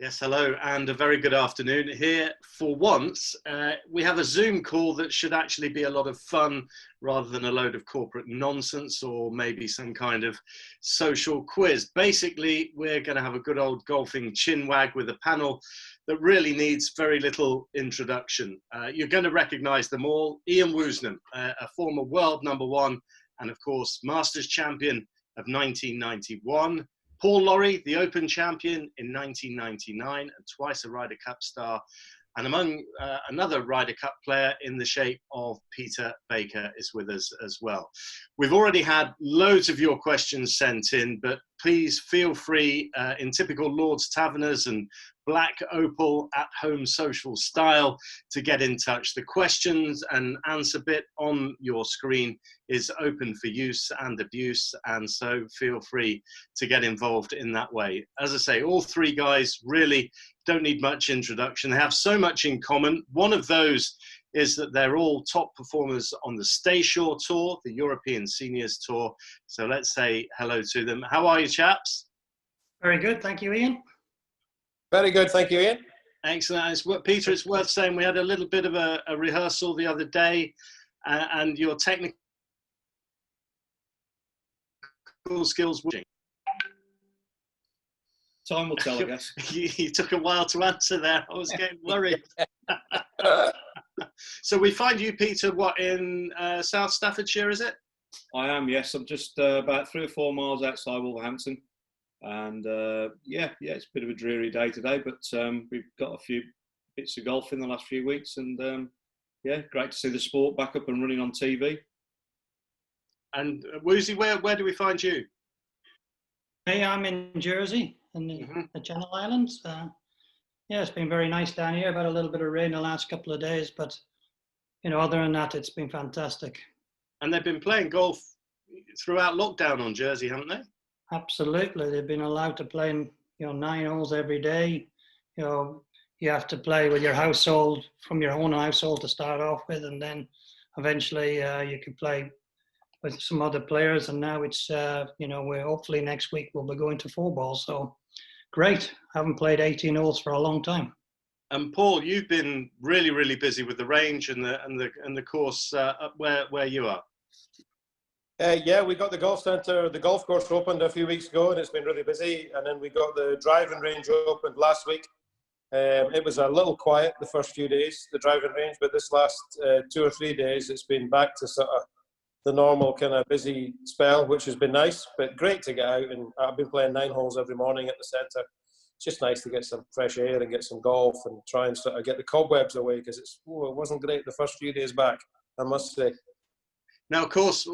Yes, hello, and a very good afternoon. Here, for once, we have a Zoom call that should actually be a lot of fun rather than a load of corporate nonsense or maybe some kind of social quiz. Basically, we're going to have a good old golfing chinwag with a panel that really needs very little introduction. You're going to recognise them all. Iain Woosnam, a former world #1 and, of course, Masters champion of 1991. Paul Lawrie, the Open champion in 1999 and twice a Ryder Cup star, and among another Ryder Cup player in the shape of Peter Baker is with us as well. We've already had loads of your questions sent in, but please feel free in typical Lord's Taverners and Black Opal at-home social style to get in touch. The questions and answer bit on your screen is open for use and abuse, and so feel free to get involved in that way. As I say, all three guys really don't need much introduction. They have so much in common. One of those is that they're all top performers on the Staysure Tour, the European Seniors Tour. So let's say hello to them. How are you, chaps? Very good, thank you, Iain. Very good, thank you, Iain. Excellent. Peter, it's worth saying we had a little bit of a rehearsal the other day, and your technical skills. Time will tell, I guess. You took a while to answer there. I was getting worried. So we find you, Peter, what, in South Staffordshire, is it? I am, yes. I'm just about 3 or 4 miles outside Wolverhampton. And yeah, it's a bit of a dreary day today, but we've got a few bits of golf in the last few weeks. And yeah, great to see the sport back up and running on TV. And Woozy, where do we find you? Hey, I'm in Jersey, in the Channel Islands. Yeah, it's been very nice down here. I've had a little bit of rain the last couple of days, but you know, other than that, it's been fantastic. And they've been playing golf throughout lockdown on Jersey, haven't they? Absolutely, they've been allowed to play, 9 holes every day. You know, you have to play with your household, from your own household to start off with, and then eventually you can play with some other players. And now it's, we're hopefully next week we'll be going to 4 balls. So great. I haven't played 18 holes for a long time. And Paul, you've been really, really busy with the range and the course up where you are. Yeah, we got the golf centre, the golf course opened a few weeks ago, and it's been really busy. And then we got the driving range opened last week. It was a little quiet the first few days, the driving range, but this last 2 or 3 days, it's been back to sort of the normal kind of busy spell, which has been nice, but great to get out. And I've been playing 9 holes every morning at the centre. It's just nice to get some fresh air and get some golf and try and sort of get the cobwebs away, because it wasn't great the first few days back, I must say. Now, of course,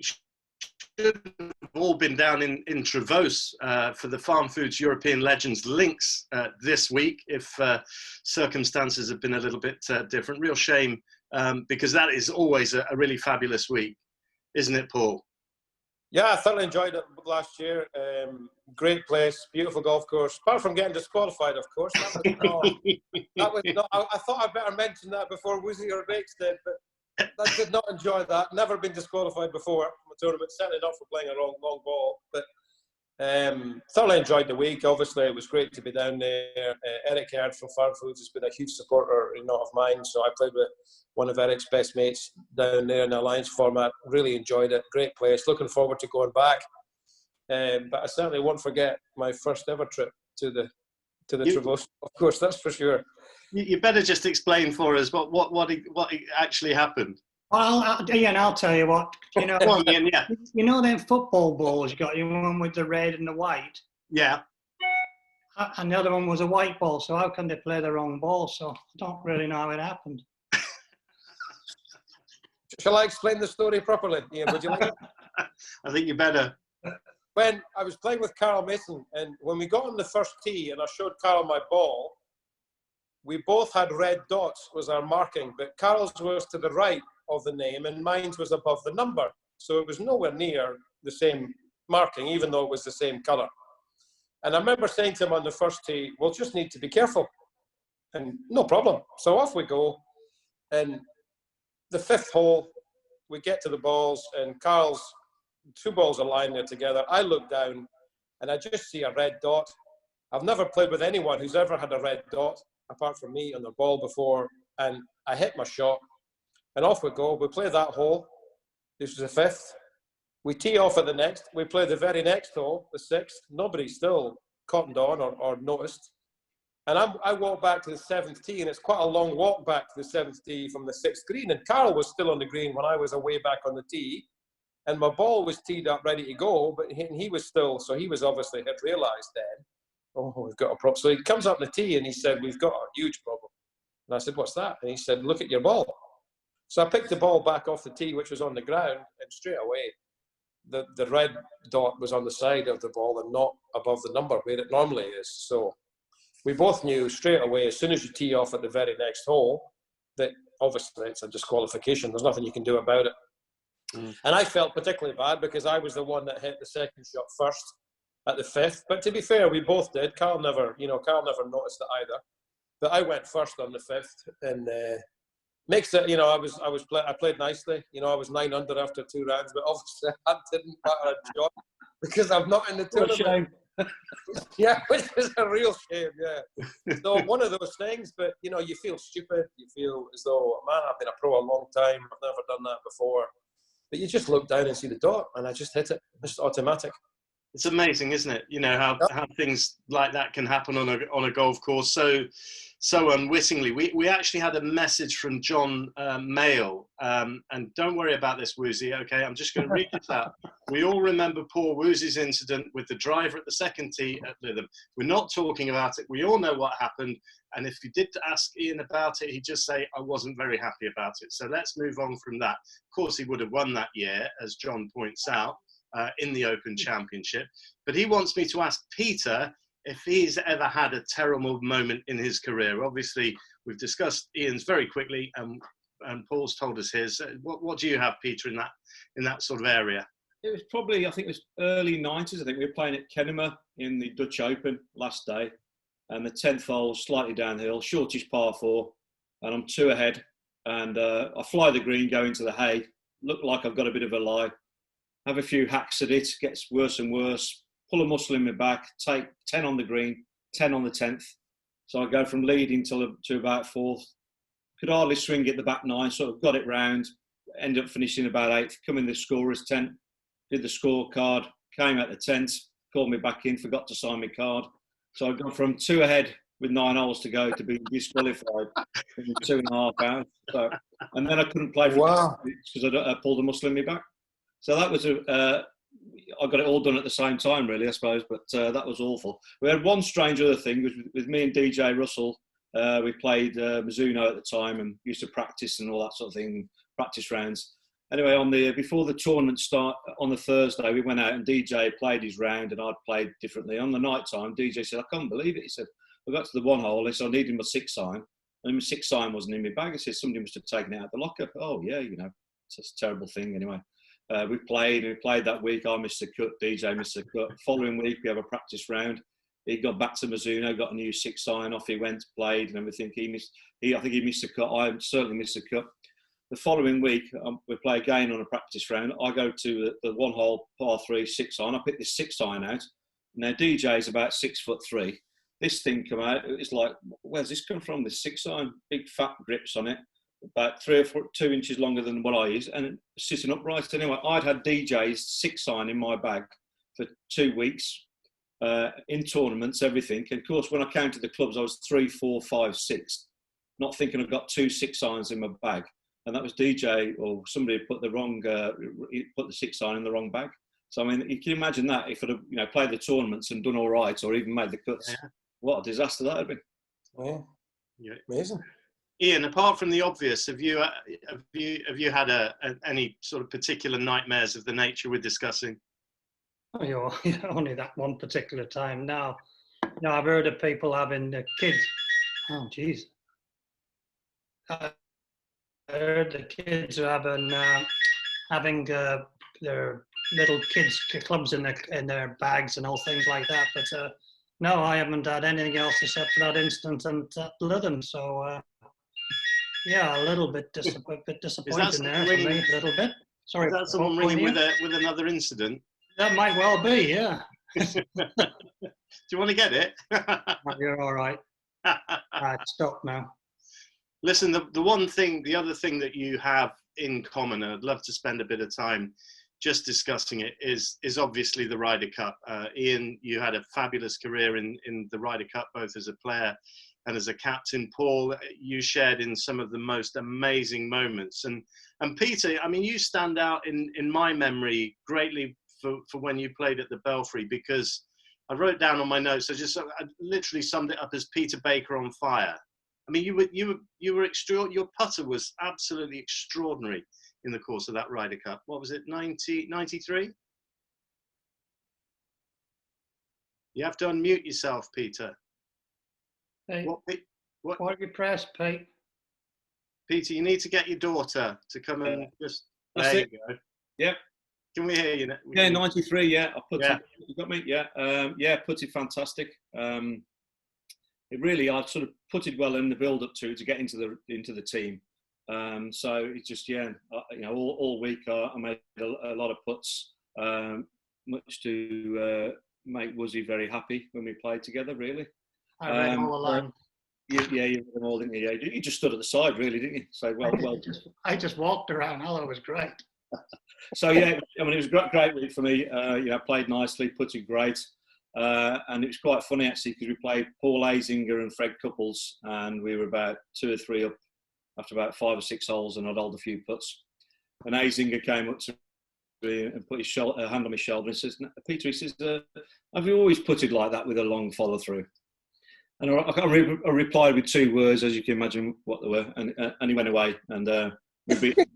should have all been down in Trevose for the Farmfoods European Legends Links this week, if circumstances have been a little bit different. Real shame, because that is always a really fabulous week, isn't it, Paul? Yeah, I thoroughly enjoyed it last year. Great place, beautiful golf course. Apart from getting disqualified, of course. I thought I'd better mention that before Woozy or Bakes did, but I did not enjoy that. Never been disqualified before from a tournament, certainly not for playing a long ball. But thoroughly enjoyed the week. Obviously, it was great to be down there. Eric Herd from Farmfoods has been a huge supporter of mine. So I played with one of Eric's best mates down there in the Alliance format. Really enjoyed it. Great place. Looking forward to going back. But I certainly won't forget my first ever trip to the Trevose. Of course, that's for sure. You better just explain for us what actually happened. Well, Iain, I'll tell you what. Go on, Iain, yeah. You know them football balls you got, one with the red and the white? Yeah. And the other one was a white ball, so how can they play the wrong ball? So I don't really know how it happened. Shall I explain the story properly, Iain? Would you like it? I think you better. When I was playing with Carl Mason, and when we got on the first tee and I showed Carl my ball, we both had red dots was our marking, but Carl's was to the right of the name and mine was above the number. So it was nowhere near the same marking, even though it was the same colour. And I remember saying to him on the first tee, we'll just need to be careful. And no problem. So off we go. And the 5th hole, we get to the balls, and Carl's 2 balls are lying there together. I look down and I just see a red dot. I've never played with anyone who's ever had a red dot, apart from me, on their ball before. And I hit my shot, and off we go. We play that hole. This was the 5th. We tee off at the next. We play the very next hole, the 6th. Nobody still cottoned on or noticed. And I walk back to the 7th tee, and it's quite a long walk back to the 7th tee from the 6th green. And Carl was still on the green when I was away back on the tee. And my ball was teed up, ready to go, but he was still, so he was obviously had realised then, oh, we've got a problem. So he comes up the tee and he said, we've got a huge problem. And I said, what's that? And he said, look at your ball. So I picked the ball back off the tee, which was on the ground, and straight away, the red dot was on the side of the ball and not above the number where it normally is. So we both knew straight away, as soon as you tee off at the very next hole, that obviously it's a disqualification. There's nothing you can do about it. And I felt particularly bad because I was the one that hit the second shot first at the 5th. But to be fair, we both did. Carl never noticed it either. But I went first on the 5th, and makes it, I played nicely. I was 9 under after 2 rounds, but obviously I didn't matter a shot because I'm not in the tournament. Yeah, which is a real shame. Yeah. So one of those things, but you feel stupid. You feel as though, man, I've been a pro a long time. I've never done that before. But you just look down and see the dot, and I just hit it. It's automatic. It's amazing, isn't it? How things like that can happen on a golf course so unwittingly. We actually had a message from John Mayle, and don't worry about this, Woozy. Okay, I'm just going to read this out. We all remember poor Woozy's incident with the driver at the second tee at Lytham. We're not talking about it. We all know what happened. And if you did ask Iain about it, he'd just say, I wasn't very happy about it. So let's move on from that. Of course, he would have won that year, as John points out, in the Open Championship. But he wants me to ask Peter if he's ever had a terrible moment in his career. Obviously, we've discussed Iain's very quickly, and Paul's told us his. What do you have, Peter, in that sort of area? It was probably, I think it was early 90s. I think we were playing at Kenema in the Dutch Open last day. And the 10th hole, slightly downhill, shortish par 4. And I'm 2 ahead. And I fly the green, go into the hay. Look like I've got a bit of a lie. Have a few hacks at it. Gets worse and worse. Pull a muscle in my back. Take 10 on the green, 10 on the 10th. So I go from leading to about 4th. Could hardly swing it the back 9. Sort of got it round. Ended up finishing about 8th. Come in the scorer's tent. Did the scorecard. Came at the 10th. Called me back in. Forgot to sign my card. So I got from 2 ahead with 9 holes to go to be disqualified in 2.5 hours. So, and then I couldn't play for because I pulled a muscle in my back. So that was I got it all done at the same time, really, I suppose. But that was awful. We had one strange other thing with me and DJ Russell. We played Mizuno at the time and used to practice and all that sort of thing, practice rounds. Anyway, before the tournament start on the Thursday, we went out and DJ played his round and I'd played differently. On the night time, DJ said, I can't believe it. He said, I got to the 1 hole. He said, I needed my 6 iron. And my 6 iron wasn't in my bag. He said, somebody must have taken it out of the locker. Oh, yeah, it's a terrible thing anyway. We played that week. I missed the cut. DJ missed the cut. Following week, we have a practice round. He got back to Mizuno, got a new 6 iron. Off he went, played and everything. I think he missed the cut. I certainly missed the cut. The following week, we play again on a practice round. I go to the 1 hole, par 3, 6 iron. I pick this 6 iron out. Now, DJ is about 6'3". This thing come out, it's like, where's this come from? This 6 iron, big fat grips on it, about 3 or 2 inches longer than what I use, and sitting upright. Anyway, I'd had DJ's 6 iron in my bag for 2 weeks, in tournaments, everything. And of course, when I counted the clubs, I was 3, 4, 5, 6, not thinking I've got 2 6 irons in my bag. And that was DJ, or somebody had put the 6 iron in the wrong bag. So I mean, you can imagine that if I'd have, played the tournaments and done all right, or even made the cuts, what a disaster that would have been. Yeah, amazing. Iain, apart from the obvious, have you had any sort of particular nightmares of the nature we're discussing? Oh, only that one particular time. Now, I've heard of people having the kids. Oh, jeez. I heard the kids are having their little kids clubs in their bags and all things like that. But no, I haven't had anything else except for that incident at Lytham. So yeah, a little bit disappointing there for me. A little bit. Sorry. Is that someone ringing with another incident? That might well be. Yeah. Do you want to get it? You're all right. Stop now. Listen, the other thing that you have in common, and I'd love to spend a bit of time just discussing it, is obviously the Ryder Cup. Iain, you had a fabulous career in the Ryder Cup, both as a player and as a captain. Paul, you shared in some of the most amazing moments. And Peter, I mean, you stand out in my memory greatly for when you played at the Belfry, because I wrote down on my notes, I literally summed it up as Peter Baker on fire. I mean, you were extraordinary. Your putter was absolutely extraordinary in the course of that Ryder Cup. What was it, 93? You have to unmute yourself, Peter. Hey, What are you pressed, Pete? Peter, you need to get your daughter to come and just. There you go. Yeah. Can we hear you? Yeah, 93. Yeah, I put Yeah. it. You got me? Yeah. Yeah, putted fantastic. It really, I sort of putted well in the build up to get into the team. So it's just all week I made a lot of putts, much to make Woosie very happy when we played together. Really. I read all along. You read them all, didn't you? Yeah, you just stood at the side, really, didn't you? So I just walked around. Hello, it was great. So yeah, I mean, it was a great week for me. Played nicely, putted great, and it was quite funny actually, because we played Paul Azinger and Fred Couples, and we were about 2 or 3 up after about 5 or 6 holes, and I'd held a few putts. And Azinger came up to me and put his hand on my shoulder and says, "Peter," he says, "have you always putted like that with a long follow through?" And I replied with 2 words, as you can imagine what they were, and he went away, and we beat them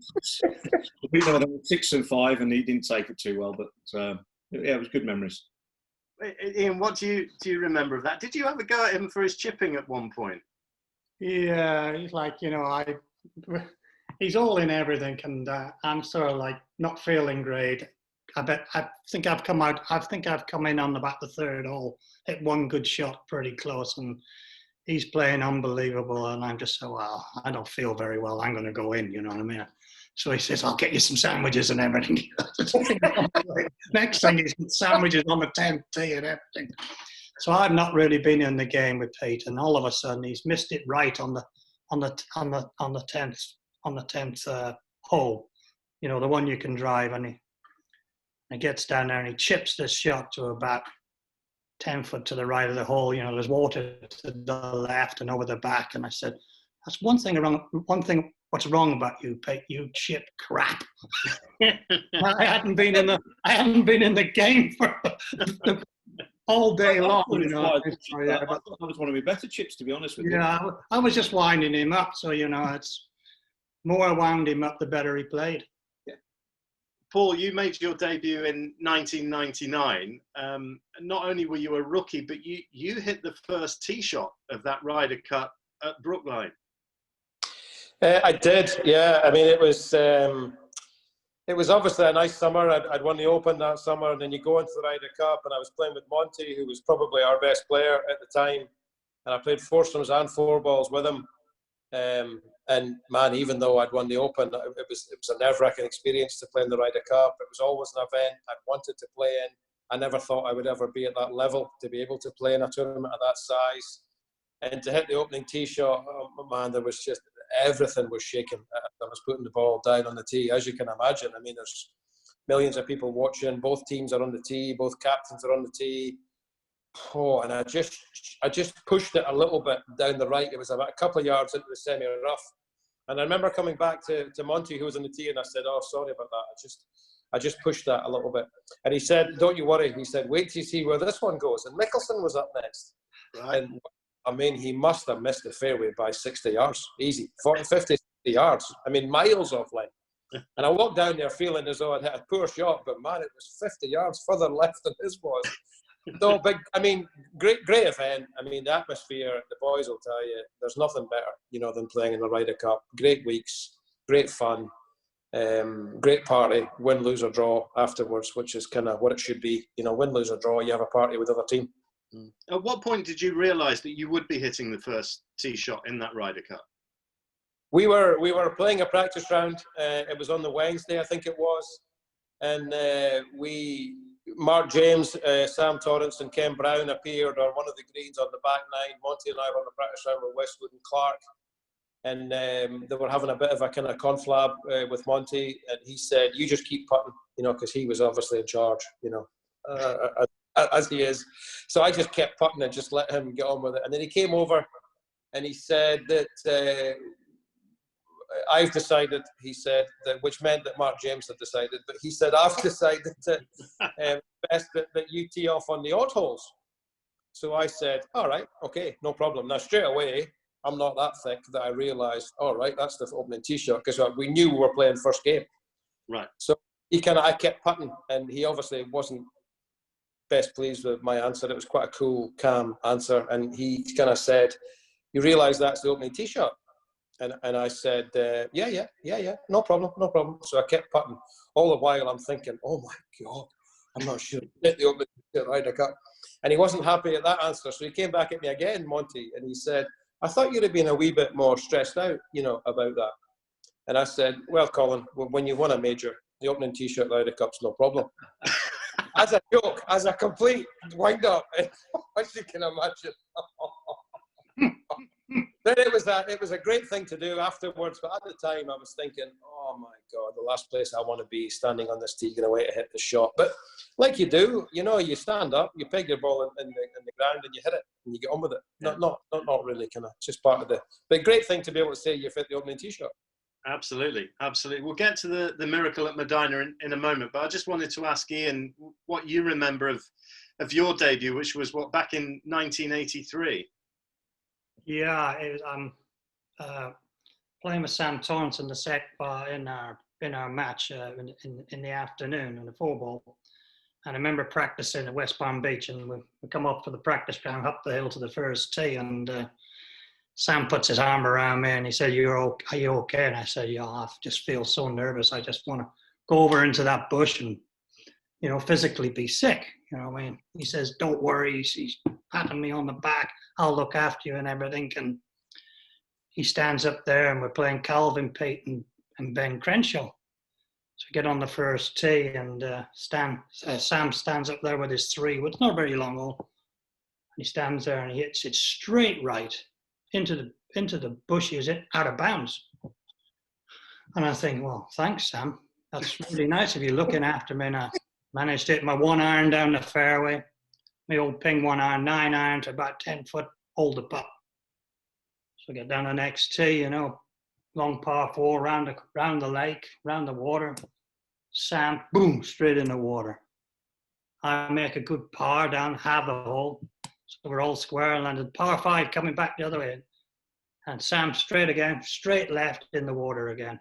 6 and 5, and he didn't take it too well, but yeah, it was good memories. Iain, what do you remember of that? Did you ever go at him for his chipping at one point? Yeah, he's like, he's all in everything, and I'm sort of like not feeling great. I think I've come in on about the 3rd hole, hit one good shot pretty close, and he's playing unbelievable, and I'm just so, well, I don't feel very well, I'm going to go in, you know what I mean? So he says, "I'll get you some sandwiches and everything." Next thing, he's got sandwiches on the 10th tee and everything. So I've not really been in the game with Pete, and all of a sudden he's missed it right on the 10th hole, the one you can drive, and he gets down there and he chips this shot to about 10 foot to the right of the hole. There's water to the left and over the back, and I said, "That's one thing what's wrong about you, Pete. You chip crap." I hadn't been in the game for all day long. That was one of my better chips, to be honest with you. Yeah, I was just winding him up. So, it's more I wound him up, the better he played. Yeah. Paul, you made your debut in 1999. Not only were you a rookie, but you hit the first tee shot of that Ryder Cup at Brookline. I did, yeah. I mean, it was obviously a nice summer. I'd won the Open that summer, and then you go into the Ryder Cup, and I was playing with Monty, who was probably our best player at the time, and I played foursomes and 4-balls with him. And man, even though I'd won the Open, it was a nerve-wracking experience to play in the Ryder Cup. It was always an event I'd wanted to play in. I never thought I would ever be at that level, to be able to play in a tournament of that size. And to hit the opening tee shot, oh man, there was just, everything was shaking. I was putting the ball down on the tee, as you can imagine. I mean, there's millions of people watching. Both teams are on the tee. Both captains are on the tee. Oh, and I just pushed it a little bit down the right. It was about a couple of yards into the semi-rough. And I remember coming back to Monty, who was on the tee, and I said, "Oh, sorry about that. I just pushed that a little bit." And he said, "Don't you worry." He said, "Wait till you see where this one goes." And Mickelson was up next. Right. And I mean, he must have missed the fairway by 60 yards. Easy. 40, 50, 60 yards. I mean, miles offline. And I walked down there feeling as though I'd hit a poor shot, but man, it was 50 yards further left than his was. So big, I mean, great event. I mean, the atmosphere, the boys will tell you, there's nothing better, than playing in the Ryder Cup. Great weeks, great fun, great party, win, lose or draw afterwards, which is kind of what it should be. Win, lose or draw, you have a party with the other team. At what point did you realise that you would be hitting the first tee shot in that Ryder Cup? We were playing a practice round. It was on the Wednesday, I think it was, and Mark James, Sam Torrance and Ken Brown appeared on one of the greens on the back nine. Monty and I were on the practice round with Westwood and Clark. And they were having a bit of a kind of conflab with Monty. And he said, you just keep putting, you know, because he was obviously in charge, you know, as he is. So I just kept putting and just let him get on with it. And then he came over and he said that I've decided, he said, that, which meant that Mark James had decided, but he said, I've decided that best that you tee off on the odd holes. So I said, all right, okay, no problem. Now, straight away, I'm not that thick that I realised, all right, that's the opening tee shot, because we knew we were playing first game. Right. So I kept putting, and he obviously wasn't best pleased with my answer. It was quite a cool, calm answer, and he kind of said, you realise that's the opening tee shot? And I said, yeah, no problem. So I kept putting. All the while I'm thinking, oh my God, I'm not sure hit the opening tee shot Ryder Cup. And he wasn't happy at that answer, so he came back at me again, Monty, and he said, I thought you'd have been a wee bit more stressed out, you know, about that. And I said, well, Colin, when you won a major, the opening tee shot Ryder Cup's no problem. As a joke, as a complete wind-up, as you can imagine. Then it was a great thing to do afterwards, but at the time I was thinking, oh my God, the last place I want to be standing on this tee, going away to hit the shot. But like you do, you know, you stand up, you peg your ball in the ground, and you hit it, and you get on with it. Yeah. Not really, kind of just part of the. But great thing to be able to say you've hit the opening tee shot. Absolutely. We'll get to the miracle at Medina in a moment, but I just wanted to ask Iain what you remember of your debut, which was back in 1983. Yeah, it was, playing with Sam Torrance in the sec bar in our match in the afternoon in the 4-ball. And I remember practicing at West Palm Beach, and we come up for the practice ground up the hill to the first tee, and Sam puts his arm around me and he said, are you okay? And I said, yeah, I just feel so nervous. I just want to go over into that bush and, you know, physically be sick. You know what I mean? He says, don't worry. He's patting me on the back. I'll look after you and everything. And he stands up there and we're playing Calvin Pate and Ben Crenshaw. So we get on the first tee and Sam stands up there with his 3, which is not a very long hole. And he stands there and he hits it straight right into the bushes, out of bounds. And I think, well, thanks, Sam. That's really nice of you looking after me. And I managed to hit my 1 iron down the fairway. My old ping 1 iron, 9 iron to about 10 foot, hold the putt. So I get down the next tee, you know, long par 4, round the lake, round the water. Sam, boom, straight in the water. I make a good par down half the hole. So we're all square and landed par 5 coming back the other way. And Sam straight again, straight left in the water again.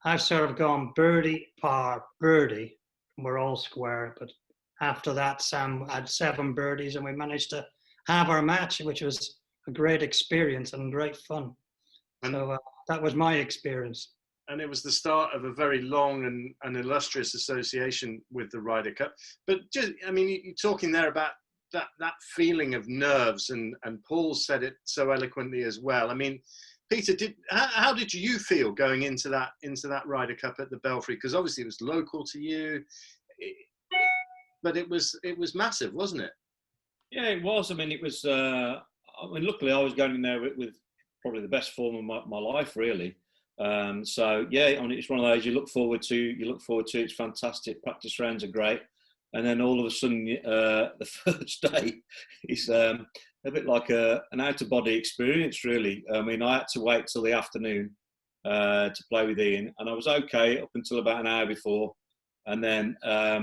I've sort of gone birdie, par, birdie. And we're all square. But after that, Sam had 7 birdies and we managed to have our match, which was a great experience and great fun. So that was my experience. And it was the start of a very long and illustrious association with the Ryder Cup. But just, I mean, you're talking there about that feeling of nerves, and Paul said it so eloquently as well. I mean, Peter, how did you feel going into that Ryder Cup at the Belfry? Because obviously it was local to you, but it was massive, wasn't it? Yeah, it was. I mean, it was. Luckily, I was going in there with probably the best form of my life, really. So yeah, I mean, it's one of those you look forward to. It's fantastic. Practice rounds are great. And then all of a sudden, the first day is a bit like an out-of-body experience, really. I mean, I had to wait till the afternoon to play with Iain, and I was okay up until about an hour before. And then I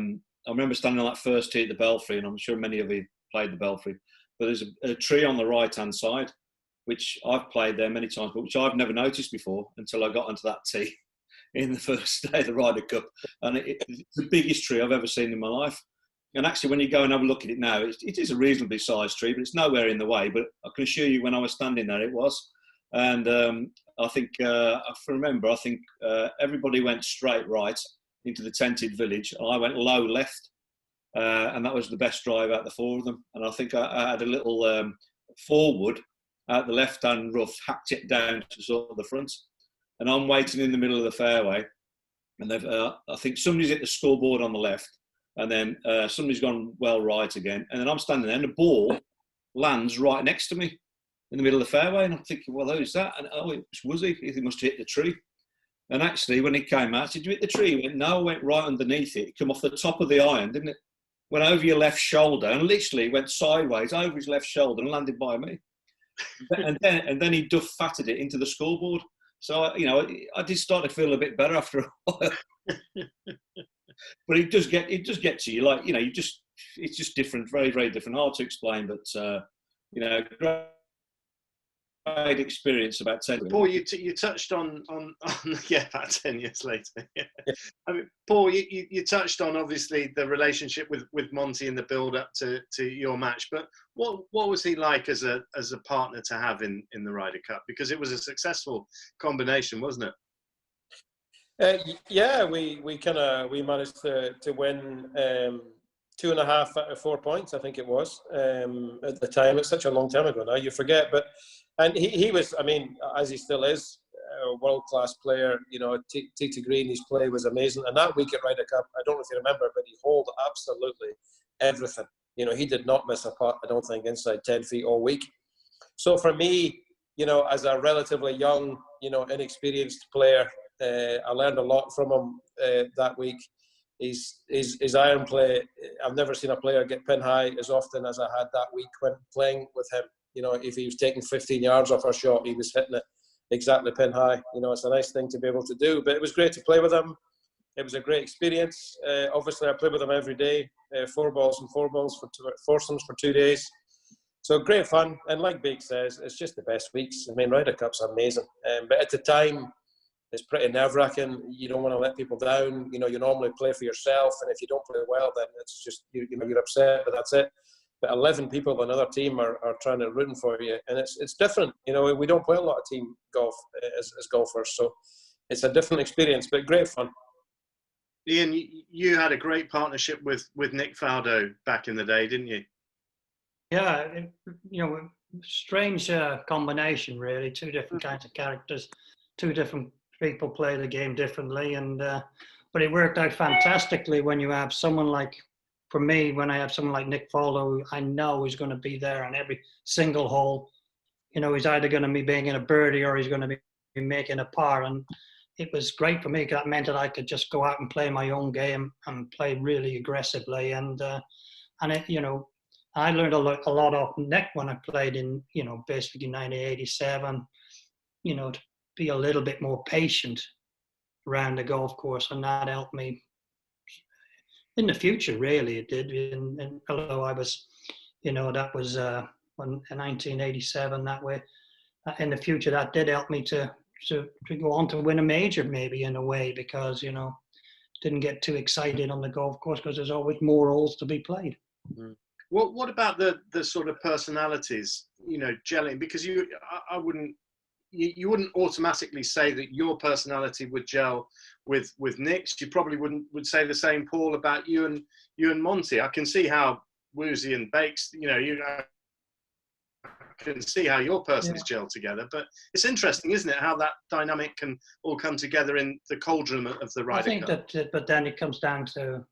remember standing on that first tee at the Belfry, and I'm sure many of you played the Belfry, but there's a tree on the right-hand side, which I've played there many times, but which I've never noticed before until I got onto that tee in the first day of the Ryder Cup. And it's the biggest tree I've ever seen in my life. And actually, when you go and have a look at it now, it is a reasonably sized tree, but it's nowhere in the way. But I can assure you, when I was standing there, it was. And I think, I think everybody went straight right into the tented village. I went low left, and that was the best drive out of the 4 of them. And I think I had a little forward out the left-hand rough, hacked it down to sort of the front. And I'm waiting in the middle of the fairway, and I think somebody's hit the scoreboard on the left, and then somebody's gone well right again, and then I'm standing there, and the ball lands right next to me in the middle of the fairway, and I'm thinking, well, who's that? And it was Woosie. He must have hit the tree. And actually, when he came out, did you hit the tree? He went, no, I went right underneath it. It came off the top of the iron, didn't it? Went over your left shoulder, and literally went sideways over his left shoulder and landed by me. and then he duff fatted it into the scoreboard. So I did start to feel a bit better after a while. But it does get to you, like, it's just different, very, very different, hard to explain, but great experience about 10 years. Paul, you touched on yeah, about 10 years later. Yeah. I mean, Paul, you touched on obviously the relationship with Monty in the build up to your match, but what was he like as a partner to have in the Ryder Cup? Because it was a successful combination, wasn't it? Yeah, we managed to win 2.5 out of 4 points, I think it was, at the time. It's such a long time ago now, you forget. And he was, I mean, as he still is, a world-class player. T Green, his play was amazing. And that week at Ryder Cup, I don't know if you remember, but he held absolutely everything. He did not miss a putt, I don't think, inside 10 feet all week. So for me, as a relatively young, inexperienced player, I learned a lot from him that week. His iron play, I've never seen a player get pin high as often as I had that week when playing with him. If he was taking 15 yards off a shot, he was hitting it exactly pin high. It's a nice thing to be able to do. But it was great to play with him. It was a great experience. Obviously, I play with him every day, 4 balls and 4 balls for foursomes for 2 days. So great fun. And like Big says, it's just the best weeks. I mean, Ryder Cup's amazing. But at the time, it's pretty nerve-wracking. You don't want to let people down. You normally play for yourself, and if you don't play well, then it's just you're upset. But that's it. But 11 people on another team are trying to root for you, and it's different. We don't play a lot of team golf as golfers, so it's a different experience, but great fun. Iain, you had a great partnership with Nick Faldo back in the day, didn't you? Yeah, strange combination, really. 2 different kinds of characters, 2 different people play the game differently, and but it worked out fantastically when you have someone like, for me, when I have someone like Nick Faldo, I know he's going to be there on every single hole. He's either going to be making a birdie or he's going to be making a par, and it was great for me because that meant that I could just go out and play my own game and play really aggressively, and I learned a lot off Nick when I played in basically 1987. To be a little bit more patient around the golf course, and that helped me in the future. Really, it did. And although I was, that was in 1987. That way, in the future, that did help me to go on to win a major, maybe in a way, because didn't get too excited on the golf course because there's always more holes to be played. Mm. What about the sort of personalities, gelling? Because you wouldn't automatically say that your personality would gel with Nick's. You probably would say the same, Paul, about you and Monty. I can see how Woosie and Bakes, I can see how your persons gel together. But it's interesting, isn't it, how that dynamic can all come together in the cauldron of the Ryder Cup. I think but then it comes down to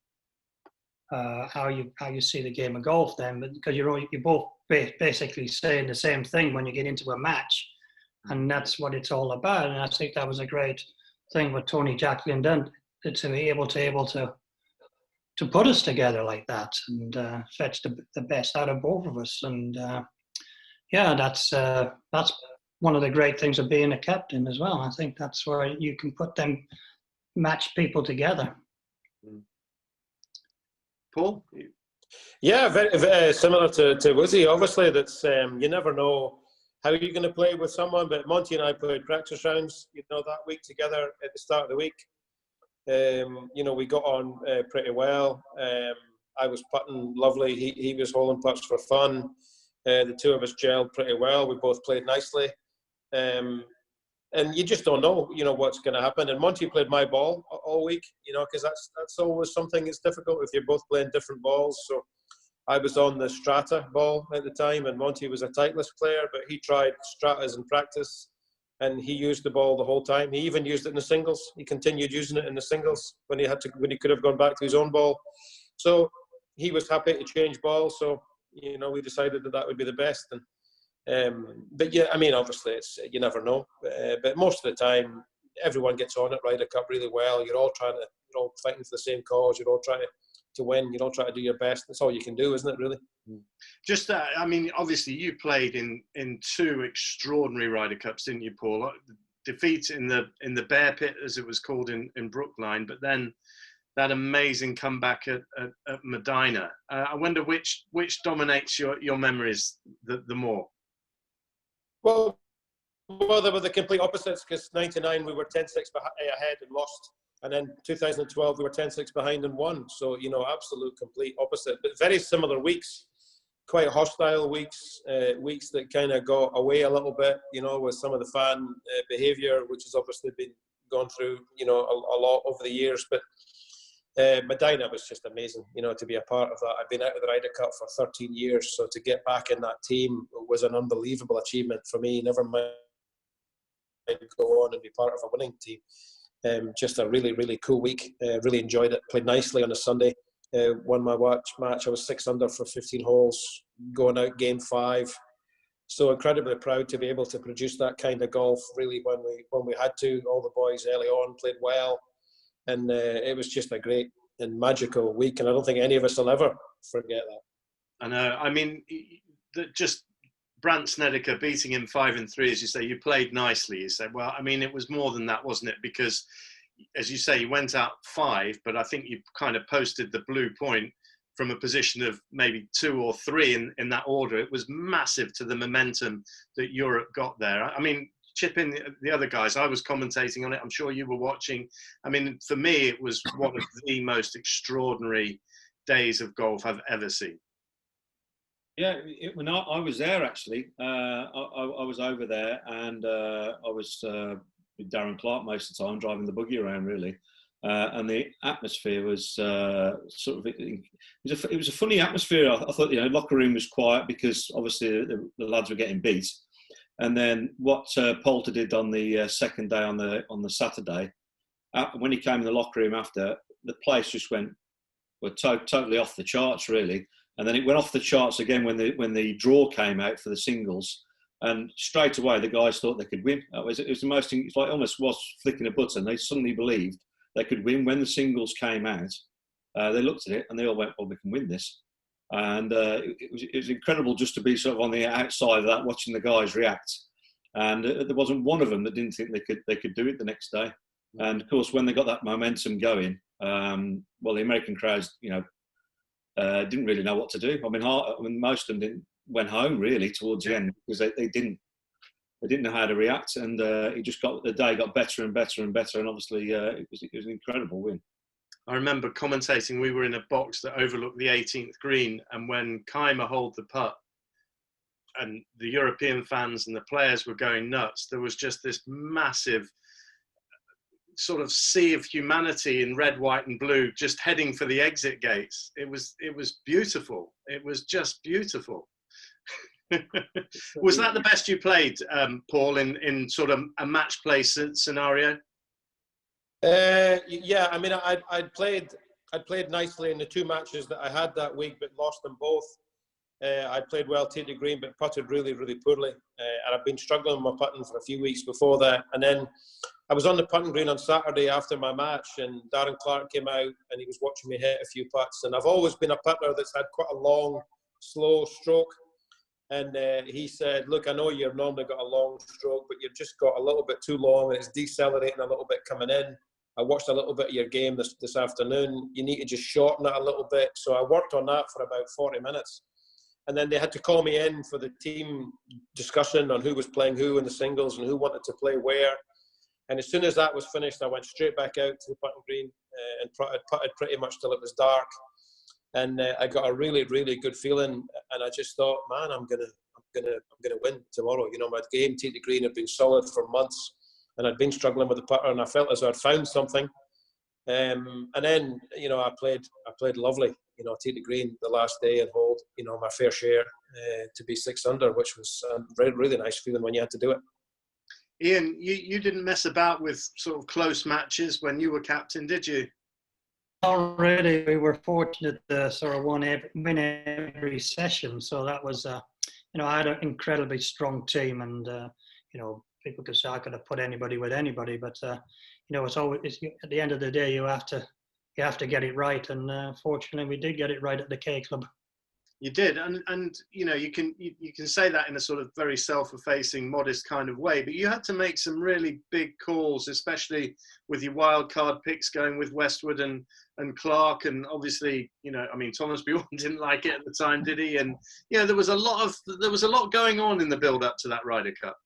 how you see the game of golf then, because you're both basically saying the same thing when you get into a match. And that's what it's all about. And I think that was a great thing what Tony Jacklin done, to be able to put us together like that and fetch the best out of both of us. And that's one of the great things of being a captain as well. I think that's where you can put them match people together. Paul? Yeah, very, very similar to Woosie. Obviously, that's you never know how you're going to play with someone, but Monty and I played practice rounds, that week together at the start of the week. We got on pretty well. I was putting lovely. He was holding putts for fun. The 2 of us gelled pretty well. We both played nicely. And you just don't know, what's going to happen. And Monty played my ball all week, because that's always something that's difficult if you're both playing different balls. So I was on the Strata ball at the time, and Monty was a Titleist player, but he tried Stratas in practice, and he used the ball the whole time. He even used it in the singles. He continued using it in the singles when he could have gone back to his own ball. So he was happy to change balls. So, you know, we decided that would be the best. And but yeah, I mean, obviously, you never know. But most of the time, everyone gets on at Ryder Cup really well. You're all fighting for the same cause. You're all trying to win. You're all trying to do your best. That's all you can do, isn't it, really? Just, I mean, obviously you played in 2 extraordinary Ryder Cups, didn't you, Paul? Defeat in the Bear Pit, as it was called in Brookline, but then that amazing comeback at Medina. I wonder which dominates your memories the more. Well, they were the complete opposites, because 99 we were 10-6 ahead and lost. And then 2012 we were 10-6 behind and won. So, you know, absolute complete opposite. But very similar weeks, quite hostile weeks, weeks that kind of got away a little bit, you know, with some of the fan behaviour, which has obviously been gone through, you know, a lot over the years. But Medina was just amazing, you know, to be a part of that. I've been out of the Ryder Cup for 13 years, so to get back in that team was an unbelievable achievement for me. Never mind go on and be part of a winning team. Just a really, really cool week. Really enjoyed it. Played nicely on a Sunday. Won my match. I was 6 under for 15 holes, going out game 5. So incredibly proud to be able to produce that kind of golf. Really, when we had to, all the boys early on played well, and it was just a great and magical week. And I don't think any of us will ever forget that. I know. I mean, just Brandt Snedeker beating him 5 and 3, as you say. You played nicely. You said, well, I mean, it was more than that, wasn't it? Because, as you say, you went out 5, but I think you kind of posted the blue point from a position of maybe 2 or 3 in that order. It was massive to the momentum that Europe got there. I mean, chip in the other guys. I was commentating on it. I'm sure you were watching. I mean, for me, it was one of the most extraordinary days of golf I've ever seen. Yeah, when I was there, actually, I was over there, and I was with Darren Clark most of the time, driving the buggy around, really. And the atmosphere was sort of, it was a funny atmosphere. I thought, you know, locker room was quiet because obviously the lads were getting beat. And then what Poulter did on the second day on the Saturday, when he came in the locker room after, the place just went totally off the charts, really. And then it went off the charts again when the draw came out for the singles. And straight away, the guys thought they could win. It was the most, it's like almost was flicking a button. They suddenly believed they could win. When the singles came out, they looked at it and they all went, well, we can win this. And it was incredible just to be sort of on the outside of that, watching the guys react. And there wasn't one of them that didn't think they could do it the next day. And of course, when they got that momentum going, well, the American crowds, you know, didn't really know what to do. I mean, most of them went home really towards the end because they didn't know how to react, and the day got better and better and better, and obviously it was an incredible win. I remember commentating. We were in a box that overlooked the 18th green, and when Keimer holed the putt, and the European fans and the players were going nuts, there was just this massive sort of sea of humanity in red, white and blue, just heading for the exit gates. It was beautiful. It was just beautiful. Was that the best you played, Paul, in sort of a match play scenario? Yeah, I mean, I'd played nicely in the 2 matches that I had that week, but lost them both. I played well tee to green, but putted really, really poorly. And I've been struggling with my putting for a few weeks before that. And then I was on the putting green on Saturday after my match, and Darren Clark came out and he was watching me hit a few putts. And I've always been a putter that's had quite a long, slow stroke. And he said, look, I know you've normally got a long stroke, but you've just got a little bit too long and it's decelerating a little bit coming in. I watched a little bit of your game this afternoon. You need to just shorten it a little bit. So I worked on that for about 40 minutes. And then they had to call me in for the team discussion on who was playing who in the singles and who wanted to play where. And as soon as that was finished, I went straight back out to the putting green and putted pretty much till it was dark. And I got a really, really good feeling. And I just thought, man, I'm gonna win tomorrow. You know, my game tee to green had been solid for months, and I'd been struggling with the putter, and I felt as though I'd found something. And then, you know, I played lovely, you know, tee to green the last day and hold, you know, my fair share to be 6 under, which was a really, really nice feeling when you had to do it. Iain, you didn't mess about with sort of close matches when you were captain, did you? already we were fortunate to sort of win every session, so that was I had an incredibly strong team, and people could say I could have put anybody with anybody, but it's always at the end of the day you have to get it right, and fortunately we did get it right at the K Club. You did, and you can say that in a sort of very self-effacing, modest kind of way, but you had to make some really big calls, especially with your wild card picks going with Westwood and Clark, and obviously Thomas Bjorn didn't like it at the time, did he? And there was a lot going on in the build up to that Ryder Cup.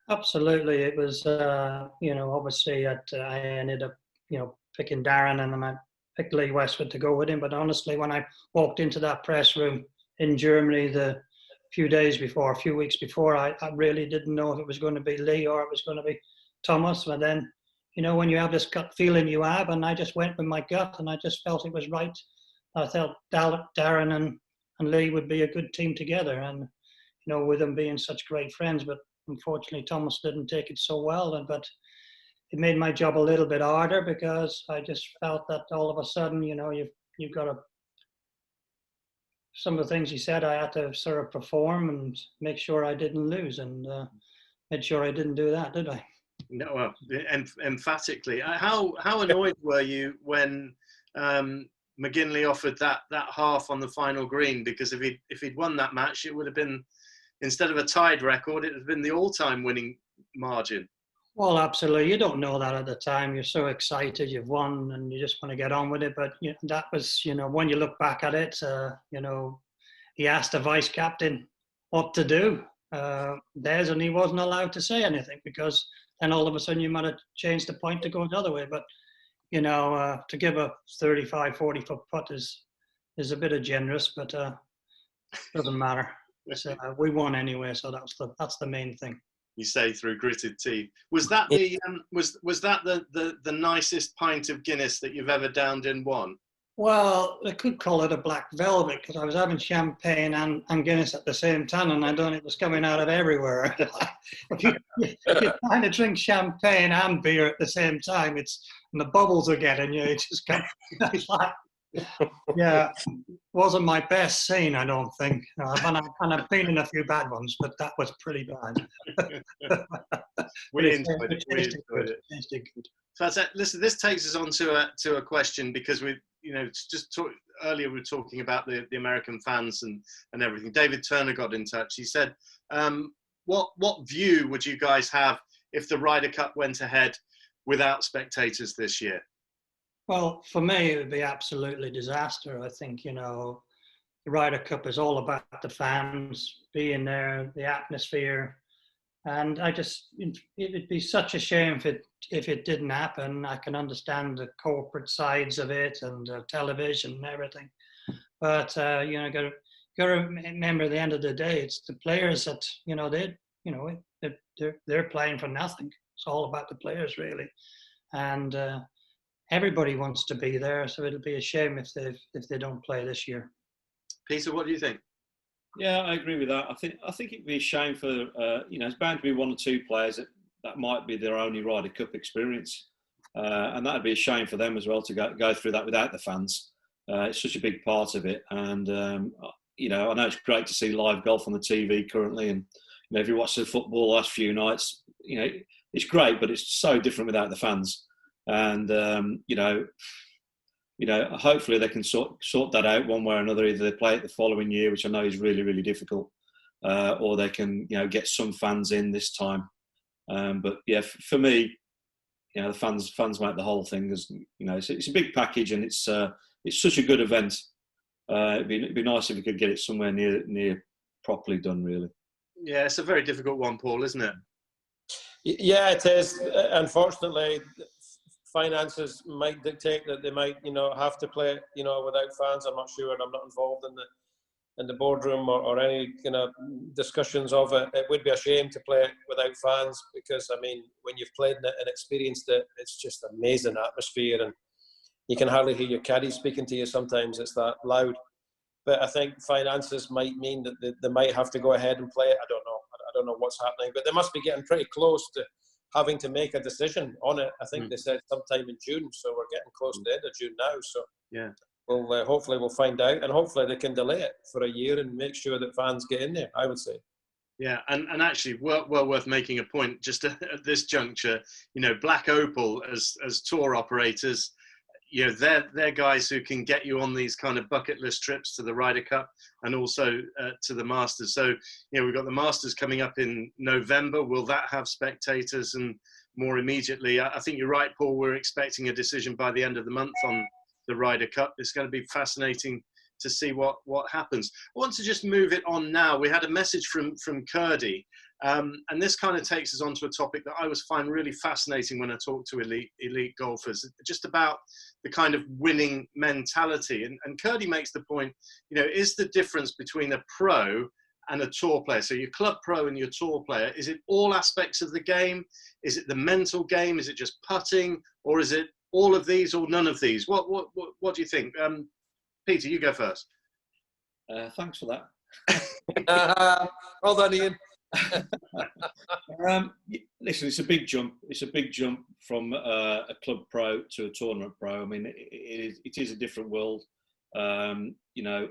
Absolutely, it was obviously I ended up picking Darren, and then I picked Lee Westwood to go with him. But honestly, when I walked into that press room in Germany a few weeks before, I really didn't know if it was going to be Lee or it was going to be Thomas. But then, when you have this gut feeling you have, and I just went with my gut, and I just felt it was right. I felt Darren and Lee would be a good team together, and with them being such great friends. But unfortunately, Thomas didn't take it so well, but it made my job a little bit harder, because I just felt that all of a sudden, you've got to, some of the things he said, I had to sort of perform and make sure I didn't lose, and made sure I didn't do that, did I? No, well, emphatically. How annoyed were you when McGinley offered that half on the final green? Because if he'd won that match, it would have been, instead of a tied record, it would have been the all-time winning margin. Well, absolutely. You don't know that at the time. You're so excited, you've won, and you just want to get on with it. But that was, when you look back at it, he asked the vice captain what to do. And he wasn't allowed to say anything, because then all of a sudden you might have changed the point to go the other way. But, to give a 35, 40-foot putt is a bit of generous, but doesn't matter. So, we won anyway, so that's the main thing. You say through gritted teeth. Was that the nicest pint of Guinness that you've ever downed in one? Well, they could call it a black velvet, because I was having champagne and Guinness at the same time, and it was coming out of everywhere. if you're trying to drink champagne and beer at the same time, and the bubbles are getting you. It just it's like, yeah, wasn't my best scene, I don't think. And I've been in a few bad ones, but that was pretty bad. We enjoyed it. So listen, this takes us on to a question, because we, earlier we were talking about the American fans and everything. David Turner got in touch. He said, what view would you guys have if the Ryder Cup went ahead without spectators this year? Well, for me, it would be absolutely disaster. I think, the Ryder Cup is all about the fans being there, the atmosphere. And it would be such a shame if it didn't happen. I can understand the corporate sides of it and television and everything. But, got to remember, at the end of the day, it's the players that, they're playing for nothing. It's all about the players, really. And, everybody wants to be there, so it'll be a shame if they don't play this year. Peter, what do you think? Yeah, I agree with that. I think it'd be a shame for it's bound to be one or two players that might be their only Ryder Cup experience, and that'd be a shame for them as well to go through that without the fans. It's such a big part of it, and I know it's great to see live golf on the TV currently, and if you watch the football the last few nights, it's great, but it's so different without the fans. And hopefully they can sort that out one way or another. Either they play it the following year, which I know is really, really difficult, or they can get some fans in this time. But yeah, for me, the fans make the whole thing. It's a big package, and it's such a good event. It'd be nice if we could get it somewhere near properly done, really. Yeah, it's a very difficult one, Paul, isn't it? Yeah, it is. Unfortunately, finances might dictate that they might, have to play, without fans. I'm not sure. I'm not involved in the boardroom or any discussions of it. It would be a shame to play it without fans, because when you've played in it and experienced it, it's just amazing atmosphere, and you can hardly hear your caddy speaking to you sometimes. It's that loud. But I think finances might mean that they might have to go ahead and play it. I don't know. I don't know what's happening, but they must be getting pretty close to having to make a decision on it. I think they said sometime in June, so we're getting close to the end of June now. So yeah, we'll hopefully we'll find out, and hopefully they can delay it for a year and make sure that fans get in there, I would say. yeah, and actually, well worth making a point just at this juncture. You know, Black Opal as tour operators, you know, they're guys who can get you on these kind of bucket list trips to the Ryder Cup and also to the Masters. So, you know, we've got the Masters coming up in November. Will that have spectators? And more immediately, I think you're right, Paul, we're expecting a decision by the end of the month on the Ryder Cup. It's going to be fascinating to see what happens. I want to just move it on now. We had a message from Curdy, and this kind of takes us on to a topic that I was find really fascinating when I talk to elite golfers, just about the kind of winning mentality. And Curdy makes the point, you know, is the difference between a pro and a tour player, so your club pro and your tour player, is it all aspects of the game? Is it the mental game? Is it just putting? Or is it all of these or none of these? What do you think? Peter, you go first. Thanks for that. Well done, Iain. Listen, it's a big jump. It's a big jump from a club pro to a tournament pro. I mean, it is a different world. You know,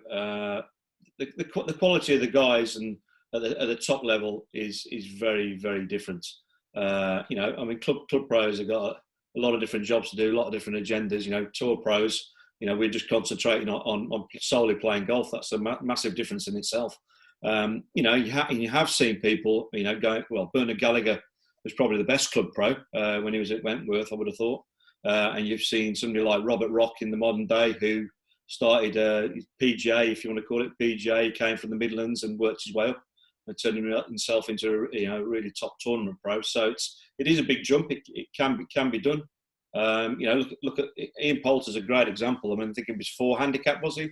the quality of the guys and at the top level is very, very different. You know, I mean, club pros have got a lot of different jobs to do, a lot of different agendas. You know, tour pros, you know, we're just concentrating on solely playing golf. That's a massive difference in itself. You know, you have seen people, you know, going, well, Bernard Gallagher was probably the best club pro when he was at Wentworth, I would have thought. And you've seen somebody like Robert Rock in the modern day who started PGA, if you want to call it PGA. He came from the Midlands and worked his way up and turned himself into a really top tournament pro. So it is a big jump. It can be done. You know, look at Ian Poulter's a great example. I mean, I think it was 4 handicap, was he?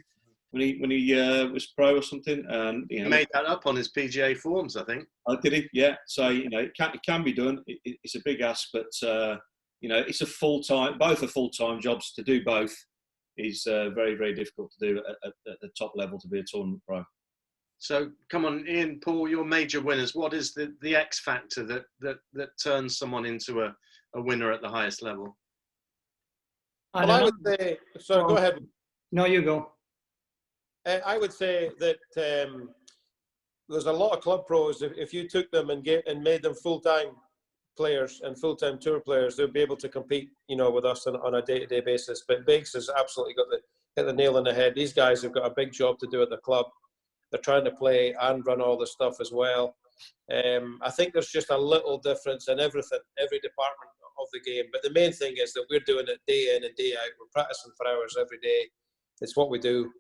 When he was pro or something, and you know, he made that up on his PGA forms, I think. Oh, did he? Yeah. So you know, it can be done. It's a big ask, but you know, it's both are full-time jobs. To do both is very, very difficult to do at the top level to be a tournament pro. So come on, Iain, Paul, your major winners. What is the X factor that turns someone into a winner at the highest level? Well, I would say. So go ahead. No, you go. I would say that there's a lot of club pros. If you took them and made them full-time players and full-time tour players, they'd be able to compete, you know, with us on a day-to-day basis. But Bakes has absolutely hit the nail on the head. These guys have got a big job to do at the club. They're trying to play and run all the stuff as well. I think there's just a little difference in everything, every department of the game. But the main thing is that we're doing it day in and day out. We're practicing for hours every day. It's what we do.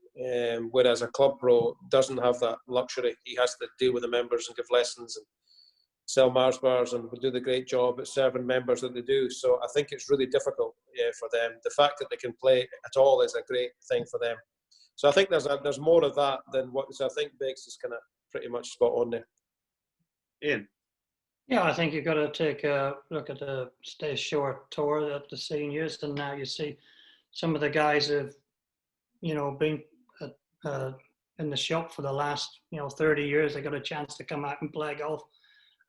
Whereas a club pro doesn't have that luxury. He has to deal with the members and give lessons and sell Mars bars and do the great job at serving members that they do. So I think it's really difficult for them. The fact that they can play at all is a great thing for them. So I think there's more of that than what. So I think Biggs is kind of pretty much spot on there. Iain. Yeah, I think you've got to take a look at the Staysure tour at the seniors, and now you see some of the guys have, you know, been in the shop for the last, 30 years. They got a chance to come out and play golf,